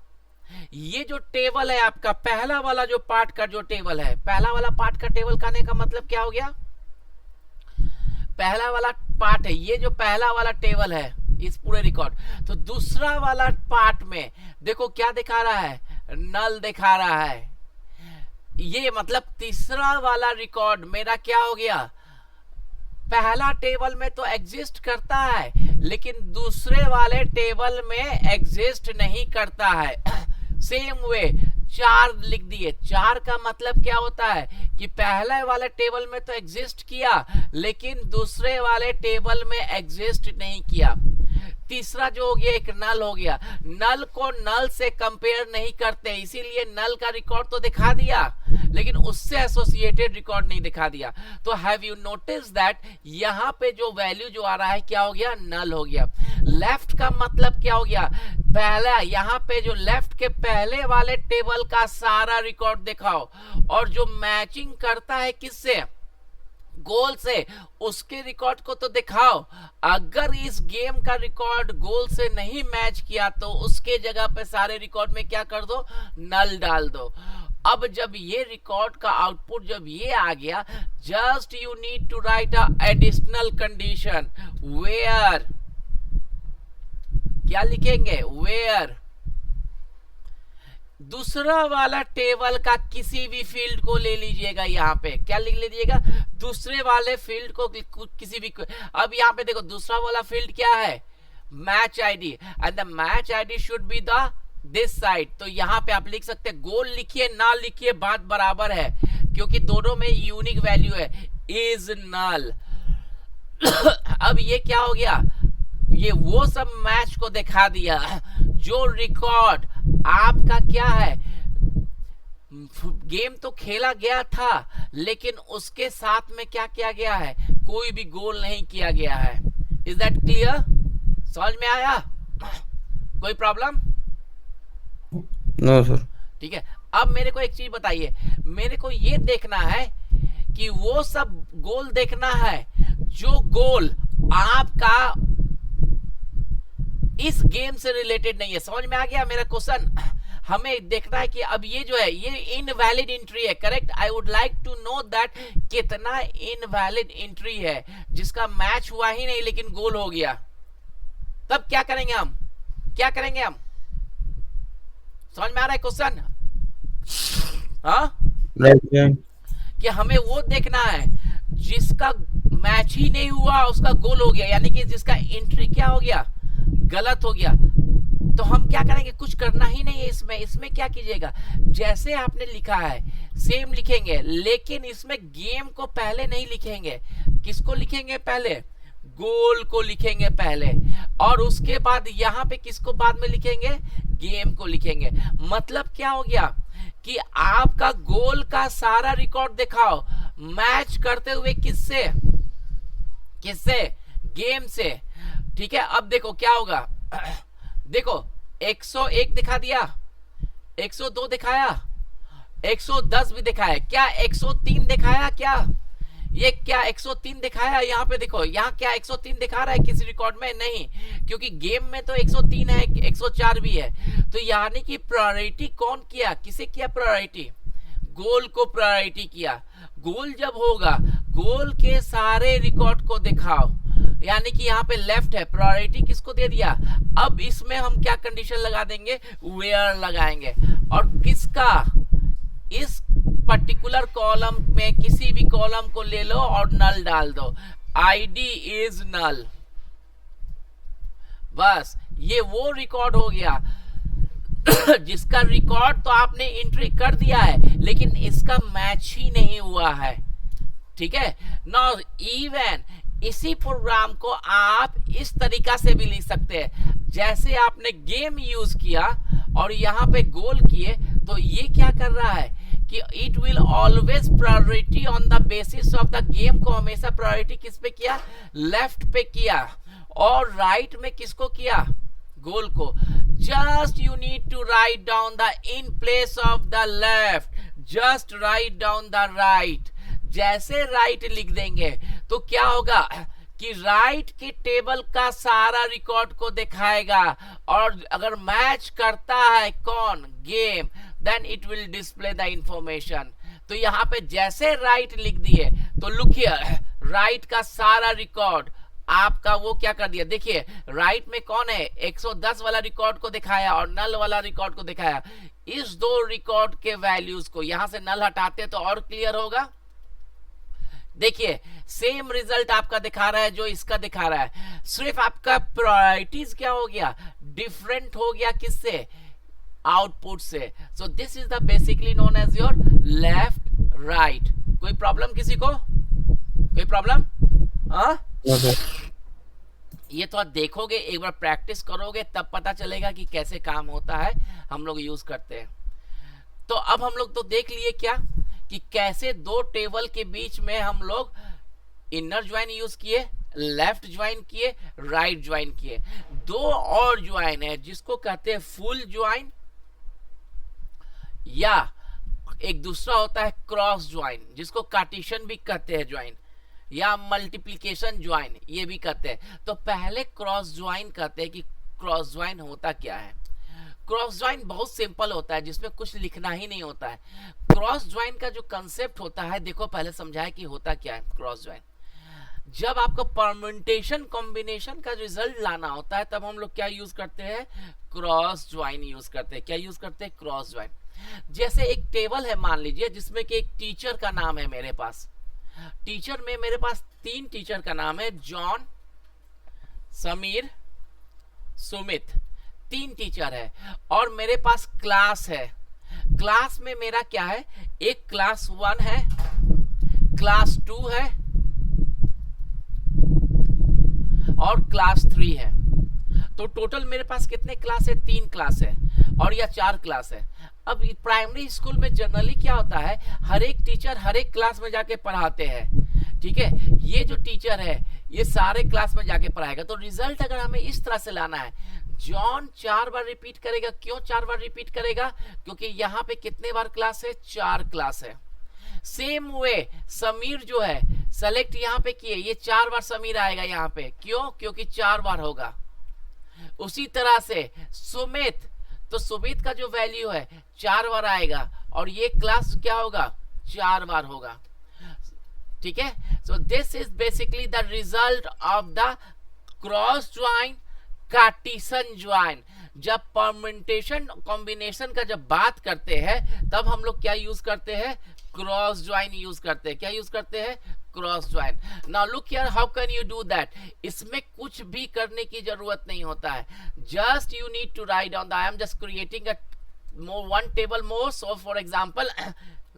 ये जो टेबल है आपका, पहला वाला जो पार्ट का जो टेबल है, पहला वाला पार्ट का टेबल कहने का मतलब क्या हो गया, पहला वाला पार्ट है, ये जो पहला वाला टेबल है इस पूरे रिकॉर्ड। तो दूसरा वाला पार्ट में देखो क्या दिखा रहा है, नल दिखा रहा है। ये मतलब तीसरा वाला रिकॉर्ड मेरा क्या हो गया, पहला टेबल में तो एग्जिस्ट करता है लेकिन दूसरे वाले टेबल में एग्जिस्ट नहीं करता है। सेम वे 4 लिख दिए, 4 का मतलब क्या होता है कि पहले वाले टेबल में तो एग्जिस्ट किया लेकिन दूसरे वाले टेबल में एग्जिस्ट नहीं किया। तीसरा जो हो गया एक नल हो गया, नल को नल से कंपेयर नहीं करते, इसीलिए नल का रिकॉर्ड तो दिखा दिया लेकिन उससे एसोसिएटेड रिकॉर्ड नहीं दिखा दिया। तो हैव यू नोटिस दैट यहाँ पे जो वैल्यू जो आ रहा है क्या हो गया, नल हो गया। लेफ्ट का मतलब क्या हो गया, पहला यहाँ पे जो लेफ्ट के पहले वाले टेबल का सारा रिकॉर्ड दिखाओ और जो मैचिंग करता है किससे, गोल से, उसके रिकॉर्ड को तो दिखाओ। अगर इस गेम का रिकॉर्ड गोल से नहीं मैच किया तो उसके जगह पे सारे रिकॉर्ड में क्या कर दो, नल डाल दो। अब जब ये रिकॉर्ड का आउटपुट जब ये आ गया, just you need to write a additional condition where, क्या लिखेंगे, वेयर दूसरा वाला टेबल का किसी भी फील्ड को ले लीजिएगा, यहाँ पे क्या लिख लीजिएगा, दूसरे वाले फील्ड को किसी भी। अब यहाँ पे देखो दूसरा वाला फील्ड क्या है, match ID, and the match ID should be the this side. तो यहाँ पे आप लिख सकते हैं, गोल लिखिए ना लिखिए बात बराबर है क्योंकि दोनों में यूनिक वैल्यू है, इज नल। अब ये क्या हो गया, ये वो सब मैच को दिखा दिया जो रिकॉर्ड आपका क्या है, गेम तो खेला गया था लेकिन उसके साथ में क्या किया गया है, कोई भी गोल नहीं किया गया है। इज दैट क्लियर, समझ में आया, कोई प्रॉब्लम? No sir. ठीक है, अब मेरे को एक चीज बताइए, मेरे को ये देखना है कि वो सब गोल देखना है जो गोल आपका इस गेम से रिलेटेड नहीं है। समझ में आ गया मेरा क्वेश्चन? हमें देखना है कि अब ये जो है ये इनवैलिड एंट्री है, correct. I would like to know that कितना इनवैलिड एंट्री है जिसका मैच हुआ ही नहीं लेकिन गोल हो गया। तब क्या करेंगे हम, क्या करेंगे हम, समझ में आ रहा है क्वेश्चन? हाँ, कि हमें वो देखना है जिसका मैच ही नहीं हुआ उसका गोल हो गया, यानी कि जिसका एंट्री क्या हो गया, गलत हो गया। तो हम क्या करेंगे, कुछ करना ही नहीं है इसमें। इसमें क्या कीजिएगा, जैसे आपने लिखा है सेम लिखेंगे लेकिन इसमें गेम को पहले नहीं लिखेंगे। किसको लिखेंगे पहले, गोल को लिखेंगे पहले, और उसके बाद यहाँ पे किसको बाद में लिखेंगे, गेम को लिखेंगे। मतलब क्या हो गया कि आपका गोल का सारा रिकॉर्ड दिखाओ मैच करते हुए किससे, किससे, गेम से। ठीक है, अब देखो क्या होगा, देखो 101 दिखा दिया, 102 दिखाया, 110 भी दिखाया, क्या 103 दिखाया, क्या ये क्या 103 दिखाया? यहाँ पे देखो, यहाँ क्या 103 दिखा रहा है किसी रिकॉर्ड में? नहीं, क्योंकि गेम में तो 103 है, 104 भी है। तो यानी कि प्रायोरिटी कौन किया, किसे किया प्रायोरिटी, गोल को प्रायोरिटी किया। गोल जब होगा, गोल के सारे रिकॉर्ड को दिखाओ, यानी कि यहाँ पे लेफ्ट है, प्रायोरिटी किसको दे दिया। अब इसमें हम क्या कंडीशन लगा देंगे, वेयर लगाएंगे, और किसका, इस पर्टिकुलर कॉलम में किसी भी कॉलम को ले लो और नल डाल दो, आईडी इज नल। बस ये वो रिकॉर्ड हो गया जिसका रिकॉर्ड तो आपने एंट्री कर दिया है लेकिन इसका मैच ही नहीं हुआ है। ठीक है, नाउ इवन इसी प्रोग्राम को आप इस तरीका से भी लिख सकते हैं, जैसे आपने गेम यूज किया और यहाँ पे गोल किए, तो ये क्या कर रहा है कि it will always priority on the basis of the game को हमेशा प्रायोरिटी किस पे किया, लेफ्ट पे किया, और राइट में किसको किया, गोल को। Just you need to write down the in place of the left, just write down the right. जैसे राइट लिख देंगे तो क्या होगा कि राइट के टेबल का सारा रिकॉर्ड को दिखाएगा, और अगर मैच करता है कौन, game, then it will display the information. तो यहाँ पे जैसे राइट लिख दिए तो लुक हियर, राइट का सारा रिकॉर्ड आपका वो क्या कर दिया, देखिए राइट में कौन है, 110 वाला रिकॉर्ड को दिखाया और नल वाला रिकॉर्ड को दिखाया। इस दो रिकॉर्ड के वैल्यूज को यहां से नल हटाते तो और क्लियर होगा। देखिए सेम रिजल्ट आपका दिखा रहा है जो इसका दिखा रहा है, सिर्फ आपका प्रायोरिटीज क्या हो गया, डिफरेंट हो गया, किससे, आउटपुट से। So this is the basically known as your left right. कोई प्रॉब्लम किसी को, कोई प्रॉब्लम? हाँ, ये तो आप देखोगे, एक बार प्रैक्टिस करोगे तब पता चलेगा कि कैसे काम होता है, हम लोग यूज करते हैं। तो अब हम लोग तो देख लिए क्या कि कैसे दो टेबल के बीच में हम लोग इनर ज्वाइन यूज किए, लेफ्ट ज्वाइन किए, राइट ज्वाइन किए। दो और ज्वाइन है जिसको कहते हैं फुल ज्वाइन, या एक दूसरा होता है क्रॉस ज्वाइन जिसको कार्टेशियन भी कहते हैं ज्वाइन, या मल्टीप्लिकेशन ज्वाइन ये भी कहते हैं। तो पहले क्रॉस ज्वाइन कहते हैं कि क्रॉस ज्वाइन होता क्या है। क्रॉस ज्वाइन बहुत सिंपल होता है, जिसमें कुछ लिखना ही नहीं होता है। क्रॉस ज्वाइन का जो कंसेप्ट होता है, देखो पहले समझाया कि होता क्या है क्रॉस ज्वाइन। जब आपको परम्यूटेशन कॉम्बिनेशन का रिजल्ट लाना होता है तब हम लोग क्या यूज करते हैं, क्रॉस ज्वाइन यूज करते हैं। क्या यूज करते हैं, क्रॉस ज्वाइन। जैसे एक टेबल है मान लीजिए जिसमें कि एक टीचर का नाम है मेरे पास, टीचर में मेरे पास 3 टीचर का नाम है, जॉन, समीर, सुमित, 3 टीचर है। और मेरे पास क्लास है, क्लास में मेरा क्या है, एक क्लास 1 है, क्लास 2 है और क्लास 3 है। तो टोटल मेरे पास कितने क्लास है, 3 क्लास है और या 4 क्लास है। अब प्राइमरी स्कूल में जनरली क्या होता है, हर एक टीचर हर एक क्लास में जाके पढ़ाते हैं, ठीक है। ये जो टीचर है ये सारे क्लास में जाके पढ़ाएगा। तो रिजल्ट अगर हमें इस तरह से लाना है, जॉन 4 बार रिपीट करेगा। क्यों 4 बार रिपीट करेगा, क्योंकि यहाँ पे कितने बार क्लास है, 4 क्लास है। सेम वे समीर जो है सेलेक्ट यहाँ पे किए, ये 4 बार समीर आएगा यहाँ पे, क्यों, क्योंकि 4 बार होगा। उसी तरह से सुमित, तो सुमित का जो वैल्यू है 4 बार आएगा और ये क्लास क्या होगा, 4 बार होगा, ठीक है। सो this is basically the result of the cross join, Cartesian join. जब परम्यूटेशन कॉम्बिनेशन का जब बात करते हैं तब हम लोग क्या यूज करते हैं, क्रॉस ज्वाइन यूज करते हैं। क्या यूज करते हैं, cross join. Now look here, how can you do that. इसमें कुछ भी करने की जरूरत नहीं होता है, just you need to write down the, I am just creating a more 1 table more. So for example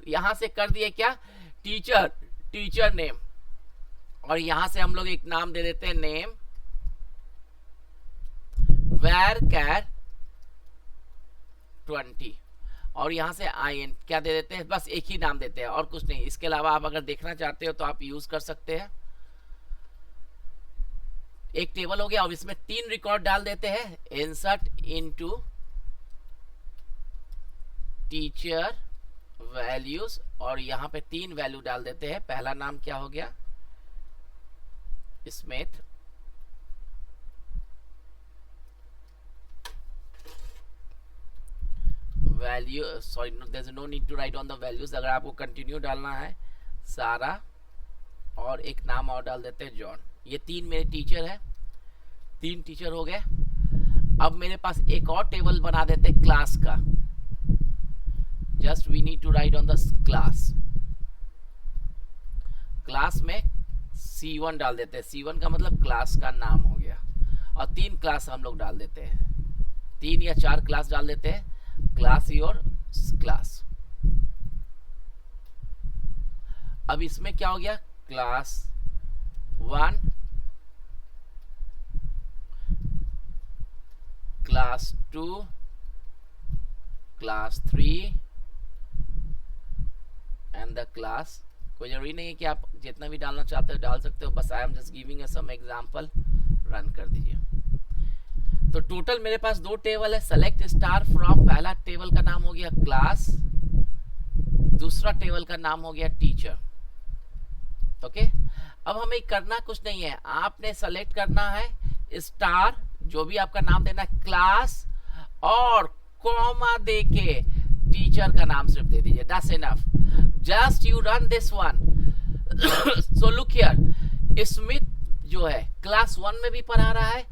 यहां से कर दिए क्या, टीचर, टीचर नेम, और यहां से हम लोग एक नाम दे देते हैं, नेम varchar 20, और यहां से in क्या दे देते हैं, बस एक ही नाम देते हैं और कुछ नहीं। इसके अलावा आप अगर देखना चाहते हो तो आप यूज कर सकते हैं। एक टेबल हो गया, और इसमें 3 रिकॉर्ड डाल देते हैं, इंसर्ट इनटू टीचर वैल्यूज, और यहां पे 3 वैल्यू डाल देते हैं। पहला नाम क्या हो गया, Smith, value, sorry there is no need to write on the values. अगर आपको कंटिन्यू डालना है, सारा, और एक नाम और डाल देते हैं, जॉन। ये 3 मेरे टीचर है, 3 टीचर हो गए। अब मेरे पास एक और टेबल बना देते हैं क्लास का, just we need to write on the class. Class में C1 डाल देते हैं, C1 का मतलब क्लास का नाम हो गया, और 3 क्लास हम लोग डाल देते हैं, 3 या 4 क्लास डाल देते हैं, क्लास योर क्लास। अब इसमें क्या हो गया, class 1 class 2, class 3 and the class। कोई जरूरी नहीं है कि आप जितना भी डालना चाहते हो डाल सकते हो, बस I am just giving a some example. Run कर दीजिए। तो टोटल मेरे पास 2 टेबल है। सेलेक्ट स्टार फ्रॉम, पहला टेबल का नाम हो गया क्लास, दूसरा टेबल का नाम हो गया टीचर। ओके, अब हमें करना कुछ नहीं है, आपने सेलेक्ट करना है स्टार, जो भी आपका नाम देना है, क्लास और कॉमा देके टीचर का नाम सिर्फ दे दीजिए। That's enough, just you run this one. So look here, Smith जो है क्लास 1 में भी पढ़ा रहा है,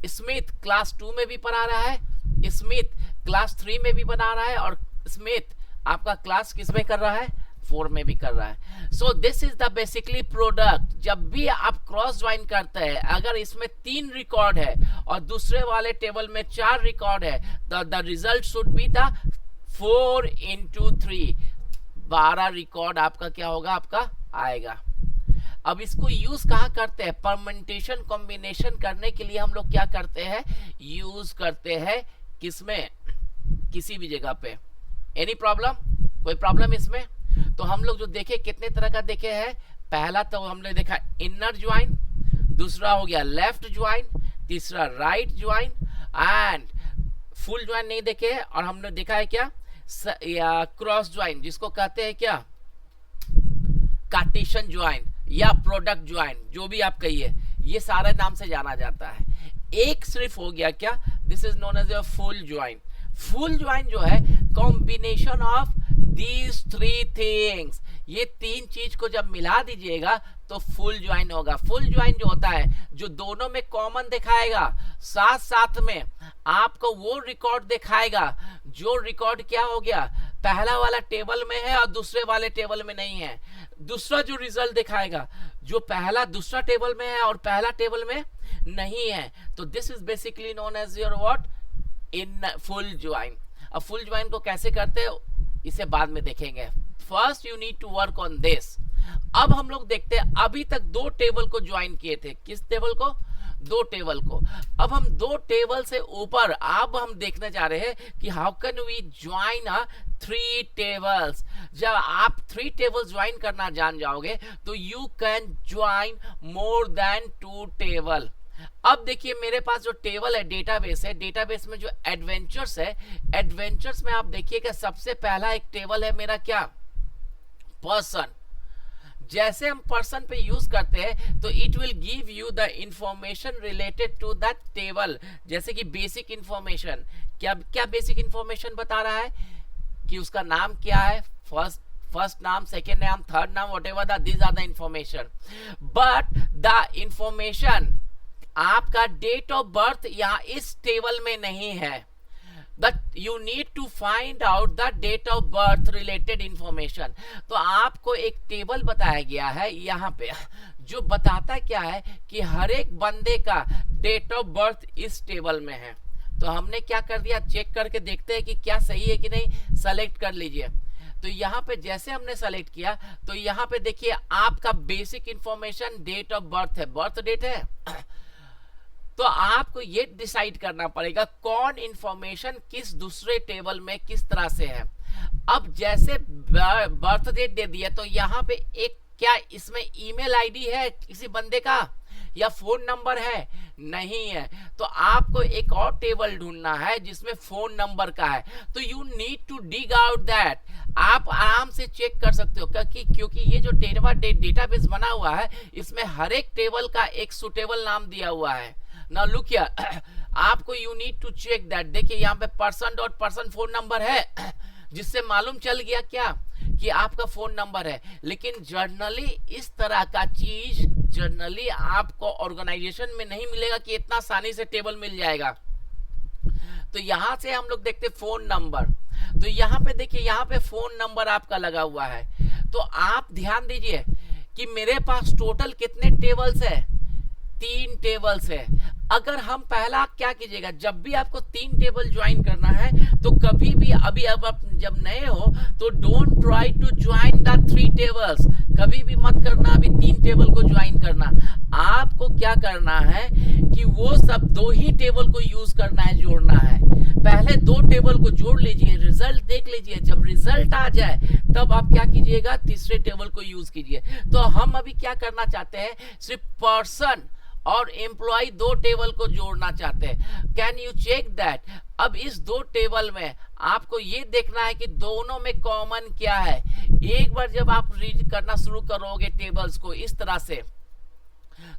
स्मिथ क्लास 2 में भी पढ़ा रहा है, स्मिथ क्लास 3 में भी बना रहा है, और स्मिथ आपका क्लास किस में कर रहा है, 4 में भी कर रहा है। सो this is the basically product. जब भी आप क्रॉस ज्वाइन करते हैं, अगर इसमें 3 रिकॉर्ड है और दूसरे वाले टेबल में 4 रिकॉर्ड है, तो the result should be the 4 into 3, 12 record आपका क्या होगा, आपका आएगा। अब इसको यूज कहाँ करते हैं, परम्यूटेशन कॉम्बिनेशन करने के लिए हम लोग क्या करते हैं, यूज करते हैं किसमें, किसी भी जगह पे। एनी प्रॉब्लम, कोई प्रॉब्लम इसमें? तो हम लोग जो देखे कितने तरह का देखे हैं, पहला तो हमने देखा इनर ज्वाइन, दूसरा हो गया लेफ्ट ज्वाइन, तीसरा right join and full join नहीं देखे हैं, और हमने देखा है क्या, क्रॉस ज्वाइन, जिसको कहते हैं क्या, कार्टेशियन ज्वाइन या प्रोडक्ट ज्वाइन, जो भी आप कहिए, ये सारे नाम से जाना जाता है। एक सिर्फ हो गया क्या, this is known as a full join. Full join जो है कॉम्बिनेशन ऑफ दीज 3 थिंग्स, ये 3 चीज को जब मिला दीजिएगा तो फुल ज्वाइन होगा। फुल ज्वाइन जो होता है, जो दोनों में कॉमन दिखाएगा, साथ साथ में आपको वो रिकॉर्ड दिखाएगा जो रिकॉर्ड क्या हो गया, पहला वाला टेबल में है और दूसरे वाले टेबल में नहीं है। दूसरा जो रिजल्ट दिखाएगा, जो पहला दूसरा टेबल में है और पहला टेबल में नहीं है। तो this is basically known as your what, in full join. अब फुल ज्वाइन को कैसे करते हैं इसे बाद में देखेंगे, first you need to work on this. अब हम लोग देखते हैं, अभी तक 2 टेबल को ज्वाइन किए थे, किस टेबल को, 2 टेबल को। अब हम 2 टेबल से ऊपर अब हम देखने जा रहे हैं कि how can we join 3 tables. जब आप 3 टेबल्स ज्वाइन करना जान जाओगे तो you can join more than 2 table. अब देखिए मेरे पास जो टेबल है डेटाबेस है, डेटाबेस में जो एडवेंचर्स है, एडवेंचर्स में आप देखिएगा सबसे पहला एक टेबल है मेरा क्या, पर्सन। जैसे हम पर्सन पे यूज करते हैं तो it will give you the information related to that table, जैसे कि बेसिक इंफॉर्मेशन। क्या क्या बेसिक इंफॉर्मेशन बता रहा है कि उसका नाम क्या है, फर्स्ट नाम, सेकेंड नाम, थर्ड नाम, whatever these are the information. But the information आपका डेट ऑफ बर्थ यहाँ इस टेबल में नहीं है, but you need to find out the date of birth related information। तो आपको एक टेबल बताया गया है यहाँ पे, जो बताता क्या है कि हर एक बंदे का डेट ऑफ बर्थ इस टेबल में है। तो हमने क्या कर दिया, चेक करके देखते हैं कि क्या सही है कि नहीं, सेलेक्ट कर लीजिए। तो यहाँ पे जैसे हमने सेलेक्ट किया तो यहाँ पे देखिए आपका basic information date of birth है, बर्थ डेट है। तो आपको ये डिसाइड करना पड़ेगा कौन इंफॉर्मेशन किस दूसरे टेबल में किस तरह से है। अब जैसे बर्थ डेट दे दिया तो यहाँ पे एक क्या इसमें ईमेल आईडी है किसी बंदे का या फोन नंबर है, नहीं है। तो आपको एक और टेबल ढूंढना है जिसमें फोन नंबर का है। तो you need to dig out that. आप आराम से चेक कर सकते हो क्योंकि ये जो डेटाबेस बना हुआ है इसमें हर एक टेबल का एक सुटेबल नाम दिया हुआ है। Now look here, आपको you need to check that। देखिए यहाँ पे person.person फोन नंबर है, जिससे मालूम चल गया क्या कि आपका फोन नंबर है। लेकिन जर्नली इस तरह का चीज जर्नली आपको ऑर्गेनाइजेशन में नहीं मिलेगा कि इतना आसानी से टेबल मिल जाएगा। तो यहाँ से हम लोग देखते फोन नंबर। तो यहाँ पे देखिए, यहाँ पे फोन नंबर आपका लगा हुआ है। तो आप ध्यान दीजिए कि मेरे पास टोटल कितने टेबल्स है, 3 टेबल्स है। अगर हम पहला क्या कीजिएगा, जब भी आपको 3 टेबल ज्वाइन करना है तो कभी भी अभी अब आप जब नए हो तो don't try to join the 3 tables. कभी भी मत करना अभी 3 टेबल को ज्वाइन करना। आपको क्या करना है कि वो सब दो ही टेबल को यूज करना है, जोड़ना है। पहले दो टेबल को जोड़ लीजिए, रिजल्ट देख लीजिए, जब रिजल्ट आ जाए तब आप क्या कीजिएगा, तीसरे टेबल को यूज कीजिए। तो हम अभी क्या करना चाहते हैं, सिर्फ पर्सन और एम्प्लॉय दो टेबल को जोड़ना चाहते हैं। Can you check that? अब इस दो टेबल में आपको ये देखना है कि दोनों में कॉमन क्या है। एक बार जब आप रीड करना शुरू करोगे टेबल्स को इस तरह से,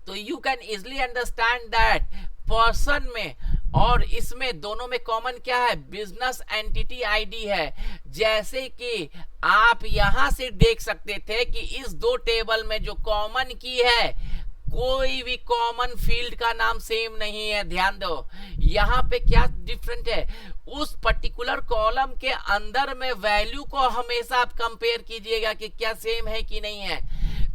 तो you can easily understand that person में और इसमें दोनों में कॉमन क्या है, बिजनेस एंटिटी आईडी है। जैसे कि आप यहां से देख सकते थे कि इस दो टेबल में जो कॉमन की है, कोई भी कॉमन फील्ड का नाम सेम नहीं है। ध्यान दो, यहाँ पे क्या डिफरेंट है, उस पर्टिकुलर कॉलम के अंदर में वैल्यू को हमेशा आप कंपेयर कीजिएगा कि क्या सेम है कि नहीं है।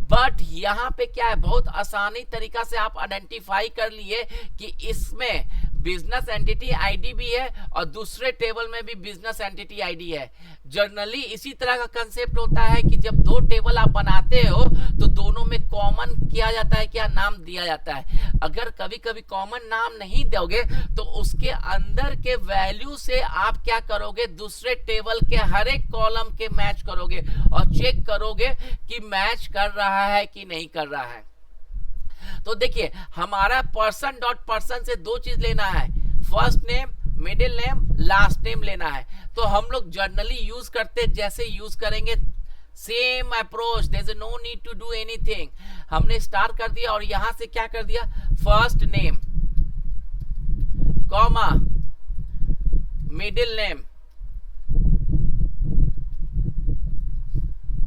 बट यहाँ पे क्या है, बहुत आसानी तरीका से आप आइडेंटिफाई कर लिए कि इसमें बिजनेस एंटिटी आईडी भी है और दूसरे टेबल में भी बिजनेस एंटिटी आईडी है। जनरली इसी तरह का कंसेप्ट होता है कि जब दो टेबल आप बनाते हो तो दोनों में कॉमन किया जाता है, क्या नाम दिया जाता है। अगर कभी कभी कॉमन नाम नहीं दोगे तो उसके अंदर के वैल्यू से आप क्या करोगे, दूसरे टेबल के हर एक कॉलम के मैच करोगे और चेक करोगे कि मैच कर रहा है कि नहीं कर रहा है। तो देखिए, हमारा पर्सन डॉट पर्सन से दो चीज लेना है, first name, middle name, last name लेना है। तो हम लोग जनरली यूज करते जैसे यूज करेंगे, same approach, there is no need to do anything. हमने स्टार कर दिया और यहां से क्या कर दिया, first name comma middle name,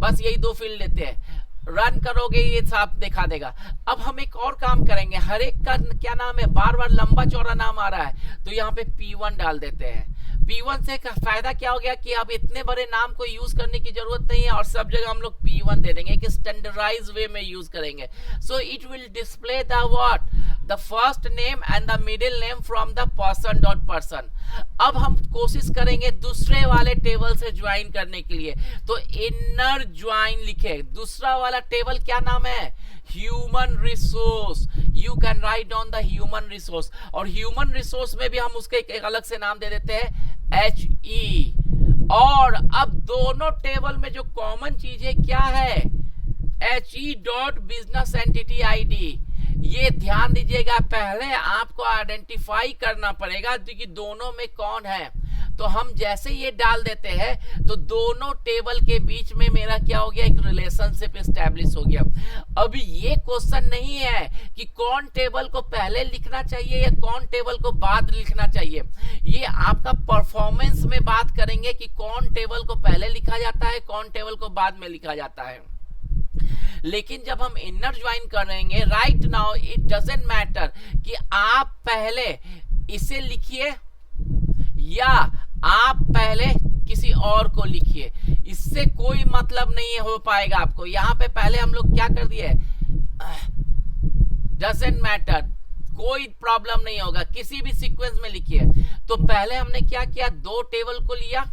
बस यही दो फील्ड लेते हैं। रन करोगे ये साफ दिखा देगा। अब हम एक और काम करेंगे, हर एक का क्या नाम है, बार बार लंबा चौड़ा नाम आ रहा है, तो यहाँ पे P1 डाल देते हैं। P1 से फायदा क्या हो गया कि अब इतने बड़े नाम को यूज करने की जरूरत नहीं है और सब जगह हम लोग P1 दे देंगे, एक स्टैंडर्डाइज वे में यूज करेंगे। So it will display the what, the first name and the middle name from the person dot person. अब हम कोशिश करेंगे दूसरे वाले टेबल से ज्वाइन करने के लिए, तो इनर ज्वाइन लिखे। दूसरा वाला टेबल क्या नाम है, human resource. You can write down the human resource, और ह्यूमन रिसोर्स में भी हम उसके एक अलग से नाम दे देते हैं HE। और अब दोनों टेबल में जो कॉमन चीज है क्या है, HE dot business entity ID. ये ध्यान दीजिएगा, पहले आपको आइडेंटिफाई करना पड़ेगा कि दोनों में कौन है। तो हम जैसे ये डाल देते हैं तो दोनों टेबल के बीच में मेरा क्या हो गया, एक रिलेशनशिप एस्टैब्लिश हो गया। अभी ये क्वेश्चन नहीं है कि कौन टेबल को पहले लिखना चाहिए या कौन टेबल को बाद लिखना चाहिए। ये आपका परफॉर्मेंस में बात करेंगे कि कौन टेबल को पहले लिखा जाता है, कौन टेबल को बाद में लिखा जाता है। लेकिन जब हम इनर ज्वाइन करेंगे, right now it doesn't matter कि आप पहले इसे लिखिए या आप पहले किसी और को लिखिए, इससे कोई मतलब नहीं हो पाएगा आपको। यहां पे पहले हम लोग क्या कर दिए, डजंट मैटर, कोई प्रॉब्लम नहीं होगा, किसी भी सीक्वेंस में लिखिए। तो पहले हमने क्या किया, दो टेबल को लिया,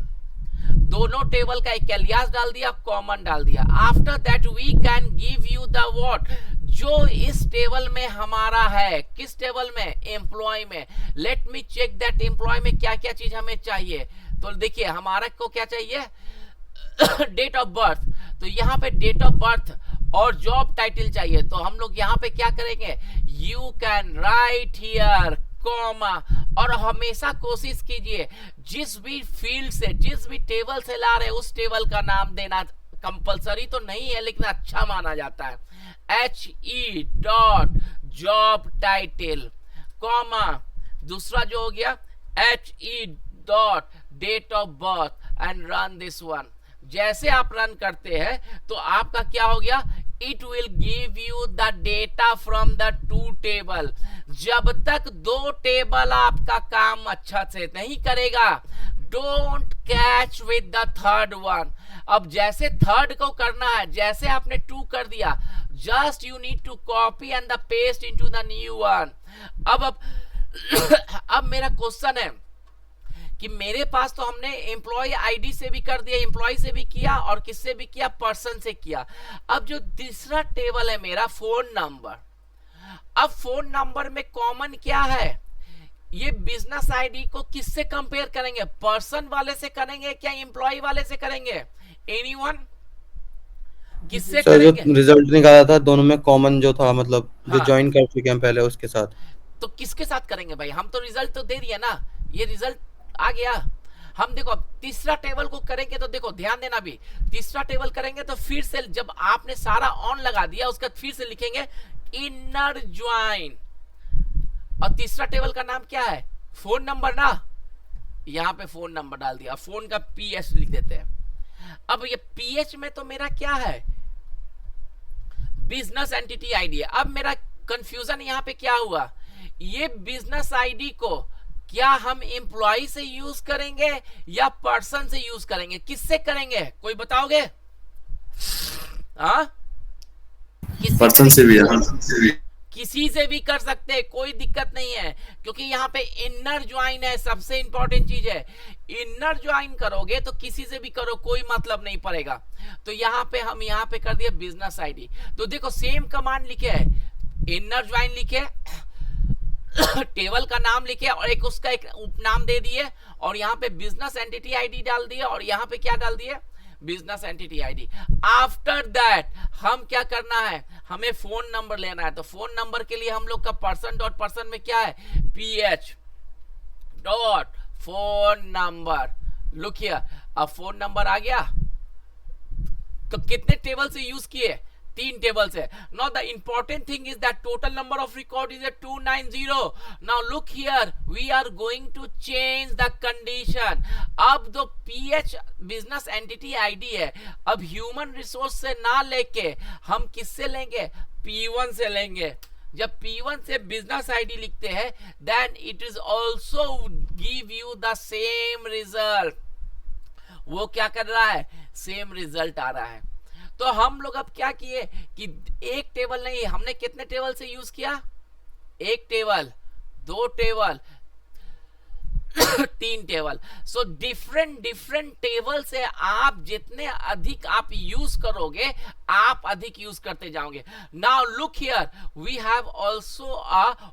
दोनों टेबल का एक एलियास डाल दिया, कॉमन डाल दिया। After that we can give you the what, जो इस टेबल में हमारा है, किस टेबल में, एम्प्लॉय में। Let me check that employ में क्या क्या चीज हमें चाहिए। तो देखिए हमारा को क्या चाहिए, डेट ऑफ बर्थ। तो यहाँ पे डेट ऑफ बर्थ और जॉब टाइटल चाहिए। तो हम लोग यहाँ पे क्या करेंगे, you can write here comma, और हमेशा कोशिश कीजिए जिस भी फील्ड से, जिस भी टेबल से ला रहे उस टेबल का नाम देना कंपलसरी तो नहीं है लेकिन अच्छा माना जाता है। HE dot job title comma, दूसरा जो हो गया HE dot date of birth and run this one. जैसे आप रन करते हैं तो आपका क्या हो गया, it will give you the data from the two table. जब तक दो टेबल आपका काम अच्छा से नहीं करेगा, don't catch with the third one. अब जैसे थर्ड को करना है, जैसे आपने टू कर दिया, just you need to copy and the paste into the new one. अब मेरा क्वेश्चन है कि मेरे पास तो हमने एम्प्लॉय आईडी से भी कर दिया, एम्प्लॉय से भी किया और किससे भी किया, पर्सन से किया। अब जो तीसरा टेबल है मेरा फोन नंबर, अब फोन नंबर में कॉमन क्या है, ये बिजनेस आईडी को किससे कंपेयर करेंगे, पर्सन वाले से करेंगे क्या एम्प्लॉय वाले से करेंगे, एनीवन, किससे सर जो करेंगे? रिजल्ट निकाला था दोनों में कॉमन जो था, मतलब जो हाँ। ज्वाइन कर चुके हैं पहले उसके साथ। तो किसके साथ करेंगे भाई, हम तो रिजल्ट तो दे दिए ना, ये रिजल्ट आ गया। हम देखो अब तीसरा टेबल को करेंगे तो देखो ध्यान देना भी, तीसरा टेबल करेंगे तो फिर से जब आपने सारा ऑन लगा दिया उसके बाद फिर से लिखेंगे इनर ज्वाइन, और तीसरा टेबल का नाम क्या है, फोन नंबर ना, यहाँ पे फोन नंबर डाल दिया, फोन का पीएच लिख देते हैं। अब ये पीएच में तो मेरा क्या है, बिजनेस एंटिटी आईडी है। अब मेरा कंफ्यूजन यहाँ पे क्या हुआ, ये बिजनेस आईडी को क्या हम एम्प्लॉय से यूज करेंगे या पर्सन से यूज करेंगे, किससे करेंगे, कोई बताओगे? हाँ, पर्सन से भी है। किसी से भी कर सकते हैं, कोई दिक्कत नहीं है, क्योंकि यहाँ पे इनर ज्वाइन है, सबसे इंपॉर्टेंट चीज है। इनर ज्वाइन करोगे तो किसी से भी करो, कोई मतलब नहीं पड़ेगा। तो यहाँ पे हम यहाँ पे कर दिया बिजनेस आईडी। तो देखो सेम कमांड लिखे है, इनर ज्वाइन लिखे, टेबल का नाम लिखे और एक उसका एक उपनाम दे दिए, और यहाँ पे बिजनेस एंटिटी आईडी डाल दिए, और यहाँ पे क्या डाल दिए, business entity ID. After that हम क्या करना है, हमें फोन नंबर लेना है। तो फोन नंबर के लिए हम लोग का पर्सन डॉट पर्सन में क्या है, pH dot phone number, look here. अब फोन नंबर आ गया, तो कितने टेबल से यूज किए, 3 टेबल से। Now the important thing is that total number of record is at 290. Now look here, we are going to change the condition. अब जो PH business entity ID है, अब human resource से ना लेके हम किससे लेंगे, P1 से लेंगे। जब P1 से business ID लिखते हैं, then it is also give you the same result. वो क्या कर रहा है, सेम रिजल्ट आ रहा है। तो हम लोग अब क्या किए कि एक टेबल नहीं, हमने कितने टेबल से यूज किया, 1 table, 2 table, 3 table. So different table से आप जितने अधिक आप यूज करोगे, आप अधिक यूज करते जाओगे। Now look here, we have also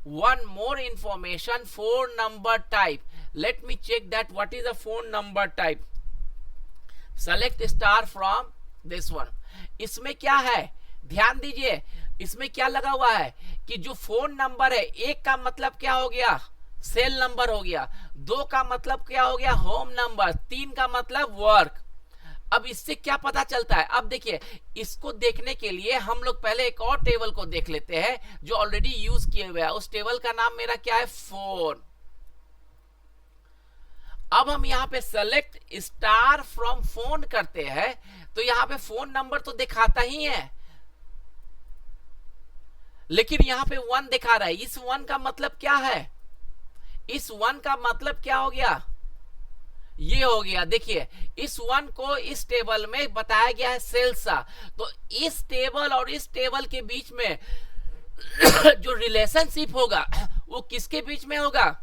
one more information, phone number type. Let me check that what is a phone number type. Select star from this one. इसमें क्या है, ध्यान दीजिए, इसमें क्या लगा हुआ है कि जो फोन नंबर है, 1 का मतलब क्या हो गया, सेल नंबर हो गया, 2 का मतलब क्या हो गया, होम नंबर, 3 का मतलब वर्क। अब इससे क्या पता चलता है, अब देखिए, इसको देखने के लिए हम लोग पहले एक और टेबल को देख लेते हैं जो ऑलरेडी यूज किए हुए हैं। उस टेबल का नाम मेरा क्या है, फोन। अब हम यहाँ पे सेलेक्ट स्टार फ्रॉम फोन करते हैं, तो यहाँ पे फोन नंबर तो दिखाता ही है, लेकिन यहाँ पे 1 दिखा रहा है। इस 1 का मतलब क्या है, इस 1 का मतलब क्या हो गया, ये हो गया। देखिए, इस 1 को इस टेबल में बताया गया है सेल्सा। तो इस टेबल और इस टेबल के बीच में जो रिलेशनशिप होगा वो किसके बीच में होगा,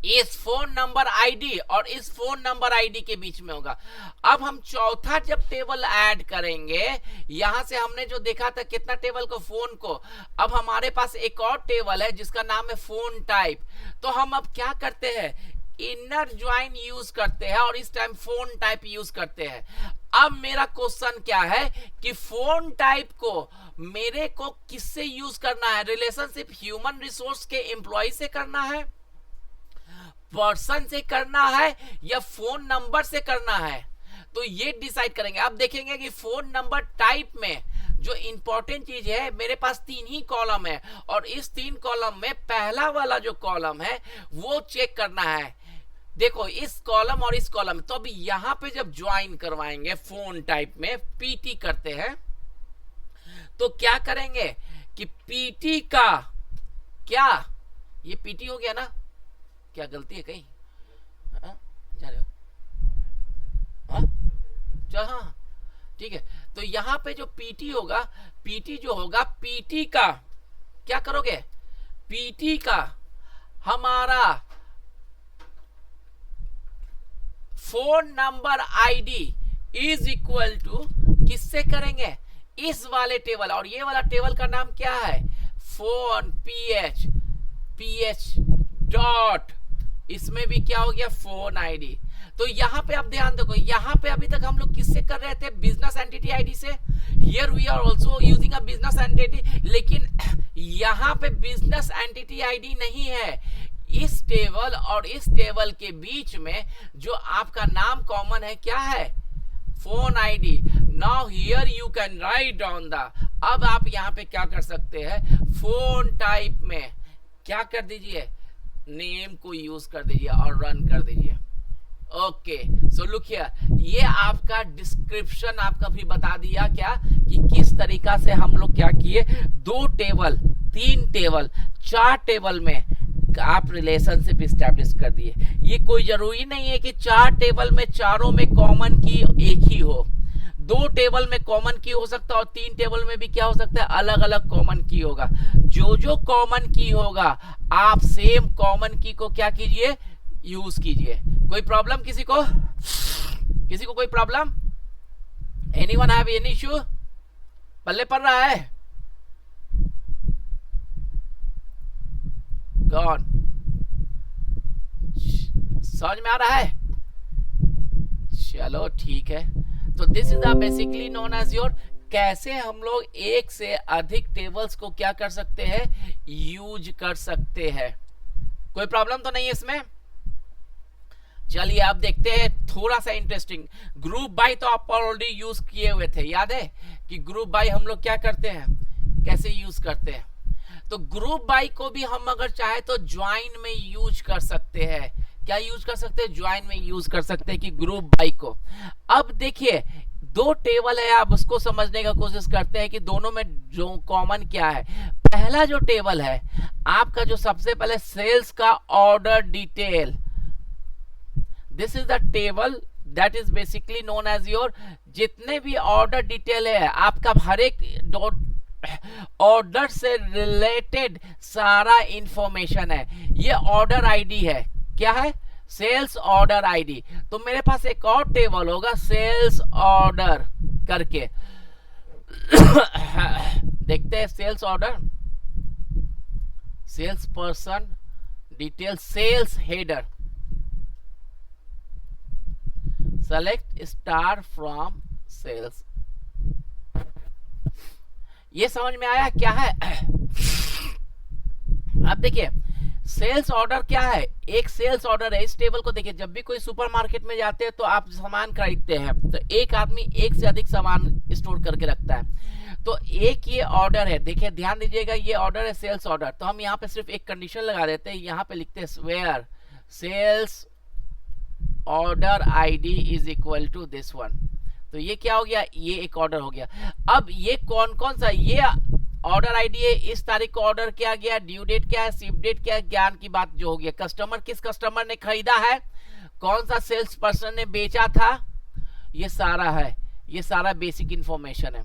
इस फोन नंबर आईडी और इस फोन नंबर आईडी के बीच में होगा। अब हम चौथा जब टेबल ऐड करेंगे, यहां से हमने जो देखा था कितना टेबल को, फोन को, अब हमारे पास एक और टेबल है जिसका नाम है फोन टाइप। तो हम अब क्या करते हैं, इनर ज्वाइन यूज करते हैं और इस टाइम फोन टाइप यूज करते हैं। अब मेरा क्वेश्चन क्या है कि फोन टाइप को मेरे को किससे यूज करना है, रिलेशनशिप ह्यूमन रिसोर्स के एम्प्लॉय से करना है, पर्सन से करना है, या फोन नंबर से करना है। तो ये डिसाइड करेंगे। अब देखेंगे कि फोन नंबर टाइप में जो इंपॉर्टेंट चीज है, मेरे पास 3 ही कॉलम है, और इस 3 कॉलम में पहला वाला जो कॉलम है वो चेक करना है। देखो, इस कॉलम और इस कॉलम, तो अभी यहां पे जब ज्वाइन करवाएंगे फोन टाइप में, पीटी करते हैं, तो क्या करेंगे कि पीटी का क्या, ये पीटी हो गया ना, क्या गलती है कहीं, जा रहे हो, हाँ ठीक है। तो यहां पे जो पीटी होगा, पीटी जो होगा, पीटी का क्या करोगे, पीटी का हमारा phone number ID is equal to किससे करेंगे, इस वाले टेबल, और ये वाला टेबल का नाम क्या है, फोन ph ph डॉट, इसमें भी क्या हो गया फोन आईडी। तो यहाँ पे आप ध्यान देखो, यहाँ पे अभी तक हम लोग किससे कर रहे थे, बिजनेस एंटिटी आईडी से। Here we are also using a business entity, लेकिन यहाँ पे बिजनेस एंटिटी आईडी नहीं है। इस टेबल और इस टेबल के बीच में जो आपका नाम कॉमन है क्या है, phone ID. Now here you can write down the, अब आप यहाँ पे क्या कर सकते हैं, फोन टाइप में क्या कर दीजिए, नेम को यूज कर दीजिए और रन कर दीजिए। ओके, सो लुक हियर, ये आपका डिस्क्रिप्शन आपका भी बता दिया क्या कि किस तरीका से हम लोग क्या किए, 2 टेबल 3 टेबल 4 टेबल में आप रिलेशनशिप स्टैब्लिश कर दिए। ये कोई जरूरी नहीं है कि 4 टेबल में चारों में कॉमन की एक ही हो, 2 टेबल में कॉमन की हो सकता है और 3 टेबल में भी क्या हो सकता है, अलग अलग कॉमन की होगा। जो कॉमन की होगा आप सेम कॉमन की को क्या कीजिए, यूज कीजिए। कोई प्रॉब्लम किसी को कोई problem, anyone have any issue, पल्ले पड़ रहा है, गॉन, समझ में आ रहा है, चलो ठीक है। तो this is basically known as your, कैसे हम लोग एक से अधिक टेबल्स को क्या कर सकते हैं, यूज कर सकते हैं। कोई प्रॉब्लम तो नहीं है इसमें। चलिए अब देखते हैं थोड़ा सा इंटरेस्टिंग, ग्रुप बाय तो आप ऑलरेडी यूज किए हुए थे, याद है कि ग्रुप बाय हम लोग क्या करते हैं, कैसे यूज करते हैं। तो ग्रुप बाय को भी हम अगर चाहे तो ज्वाइन में यूज कर सकते हैं। क्या यूज कर सकते हैं, ज्वाइन में यूज कर सकते हैं कि ग्रुप बाय को। अब देखिए 2 टेबल है, आप उसको समझने का कोशिश करते हैं कि दोनों में जो कॉमन क्या है। पहला जो टेबल है आपका, जो सबसे पहले सेल्स का order detail, this is the table that is basically known as your, जितने भी ऑर्डर डिटेल है आपका, हर एक ऑर्डर से रिलेटेड सारा इंफॉर्मेशन है। ये ऑर्डर आईडी है, क्या है, सेल्स ऑर्डर आईडी। तो मेरे पास एक और टेबल होगा सेल्स ऑर्डर करके देखते हैं, sales order, sales person detail, sales header, select star from sales. ये समझ में आया क्या है। अब देखिए सेल्स ऑर्डर क्या है, एक सेल्स ऑर्डर है। इस टेबल को देखिए, जब भी कोई सुपरमार्केट में जाते हैं तो आप सामान खरीदते हैं, तो एक आदमी एक से अधिक सामान स्टोर करके रखता है। तो एक ये ऑर्डर है, देखिए ध्यान दीजिएगा, ये ऑर्डर है सेल्स ऑर्डर। तो हम यहाँ पे सिर्फ एक कंडीशन लगा देते हैं, यहाँ पे लिखते हैं where sales order ID is equal to this one. तो ये क्या हो गया, ये एक ऑर्डर हो गया। अब ये कौन कौन सा, ये ऑर्डर आईडी है, इस तारीख को ऑर्डर किया गया, ड्यू डेट क्या है, शिप डेट क्या है, ज्ञान की बात जो हो गया, कस्टमर किस कस्टमर ने खरीदा है, कौन सा सेल्स पर्सन ने बेचा था, ये सारा है, ये सारा बेसिक इंफॉर्मेशन है।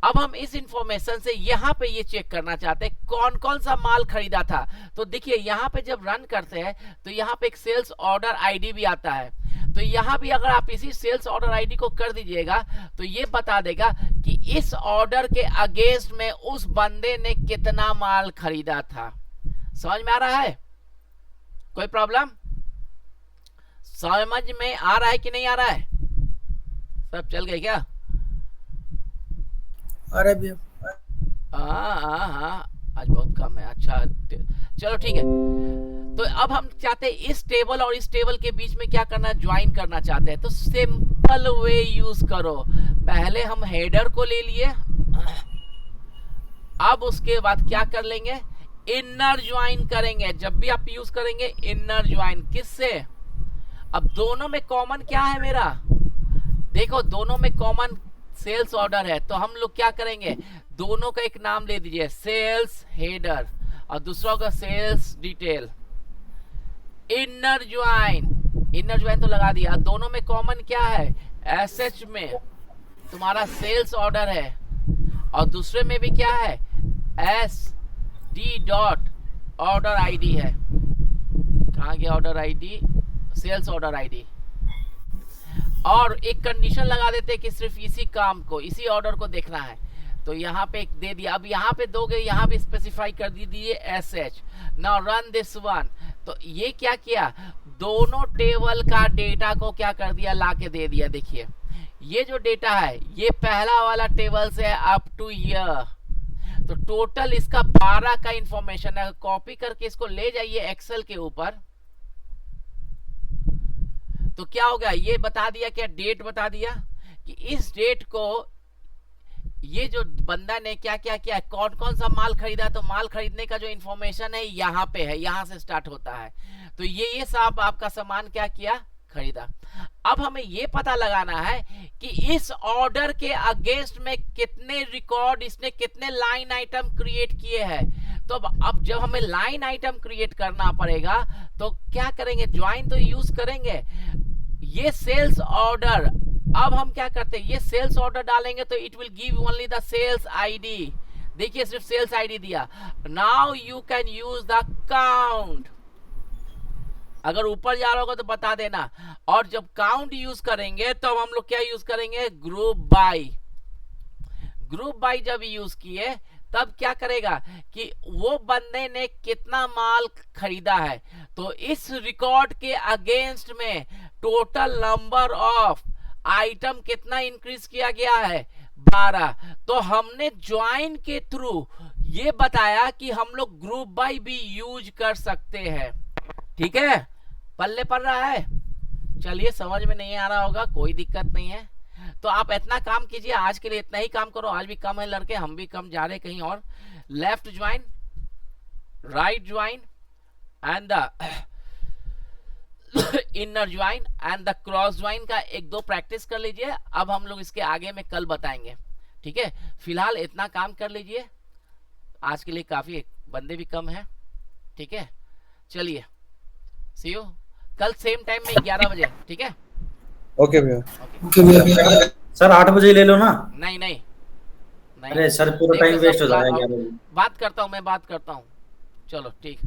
अब हम इस इंफॉर्मेशन से यहाँ पे ये चेक करना चाहते हैं कौन कौन सा माल खरीदा था। तो देखिए यहाँ पे जब रन करते हैं तो यहाँ पे एक सेल्स ऑर्डर आईडी भी आता है। तो यहाँ भी अगर आप इसी सेल्स ऑर्डर आईडी को कर दीजिएगा तो ये बता देगा कि इस ऑर्डर के अगेंस्ट में उस बंदे ने कितना माल खरीदा था। समझ में आ रहा है, कोई प्रॉब्लम, समझ में आ रहा है कि नहीं आ रहा है, सब चल गए क्या? अरे भी हाँ आज बहुत कम है। अच्छा चलो ठीक है। तो अब हम चाहते हैं इस टेबल और इस टेबल के बीच में क्या करना है, ज्वाइन करना चाहते हैं। तो सिंपल वे यूज करो, पहले हम हेडर को ले लिए, अब उसके बाद क्या कर लेंगे, इनर ज्वाइन करेंगे। जब भी आप यूज करेंगे इनर ज्वाइन, किससे, अब दोनों में कॉमन क्या है मेरा, देखो दोनों में कॉमन सेल्स ऑर्डर है। तो हम लोग क्या करेंगे, दोनों का एक नाम ले दीजिए, सेल्स हेडर और दूसरा का सेल्स डिटेल। इनर ज्वाइन तो लगा दिया। दोनों में कॉमन क्या है, एसएच में तुम्हारा सेल्स ऑर्डर है और दूसरे में भी क्या है, S D dot order ID है। कहाँ गया order ID, sales order ID. और एक कंडीशन लगा देते हैं कि सिर्फ इसी काम को, इसी ऑर्डर को देखना है। तो यहाँ पे एक दे दिया, अब यहाँ पे दोगे, यहाँ भी स्पेसिफाई कर दीजिए SH। Now run this one. तो ये क्या किया, दोनों टेबल का डेटा को क्या कर दिया, ला के दे दिया। देखिए ये जो डेटा है ये पहला वाला टेबल से अप टू ईयर, तो टोटल इसका 12 का इंफॉर्मेशन है। कॉपी करके इसको ले जाइए एक्सेल के ऊपर, तो क्या हो गया, ये बता दिया, क्या डेट बता दिया कि इस डेट को ये जो बंदा ने क्या क्या किया, कौन कौन सा माल खरीदा, तो माल खरीदने का जो इंफॉर्मेशन है यहाँ पे है, यहाँ से स्टार्ट होता है। तो ये सब आपका सामान क्या किया, खरीदा। अब हमें ये पता लगाना है कि इस ऑर्डर के अगेंस्ट में कितने रिकॉर्ड, इसने कितने लाइन आइटम क्रिएट किए हैं। तो अब जब हमें लाइन आइटम क्रिएट करना पड़ेगा तो क्या करेंगे, ज्वाइन तो यूज करेंगे। ये सेल्स ऑर्डर, अब हम क्या करते हैं, ये सेल्स ऑर्डर डालेंगे तो it will give only the sales ID. देखिए सिर्फ सेल्स आईडी दिया। Now you can use the count, अगर ऊपर जा रहा होगा तो बता देना। और जब काउंट यूज करेंगे तो हम लोग क्या यूज करेंगे, ग्रुप बाय। ग्रुप बाय जब यूज किए तब क्या करेगा कि वो बंदे ने कितना माल खरीदा है, तो इस रिकॉर्ड के अगेंस्ट में टोटल नंबर ऑफ आइटम कितना इंक्रीज किया गया है, 12। तो हमने ज्वाइन के थ्रू ये बताया कि हम लोग ग्रुप बाय भी यूज कर सकते हैं। ठीक है, पल्ले पड़ रहा है। चलिए, समझ में नहीं आ रहा होगा, कोई दिक्कत नहीं है। तो आप इतना काम कीजिए, आज के लिए इतना ही काम करो। आज भी कम है लड़के, हम भी कम जा रहे कहीं और। Left join, right join and the inner join and the cross join का 1-2 प्रैक्टिस कर लीजिए। अब हम लोग इसके आगे में कल बताएंगे। ठीक है, फिलहाल इतना काम कर लीजिए, आज के लिए काफी, बंदे भी कम है। ठीक है, चलिए, सी यू कल सेम टाइम में 11 बजे। ठीक है, ओके भैया। सर 8 बजे ले लो ना। नहीं नहीं नहीं, अरे सर पूरा टाइम वेस्ट हो जाएगा। बात करता हूँ, मैं बात करता हूँ। चलो ठीक।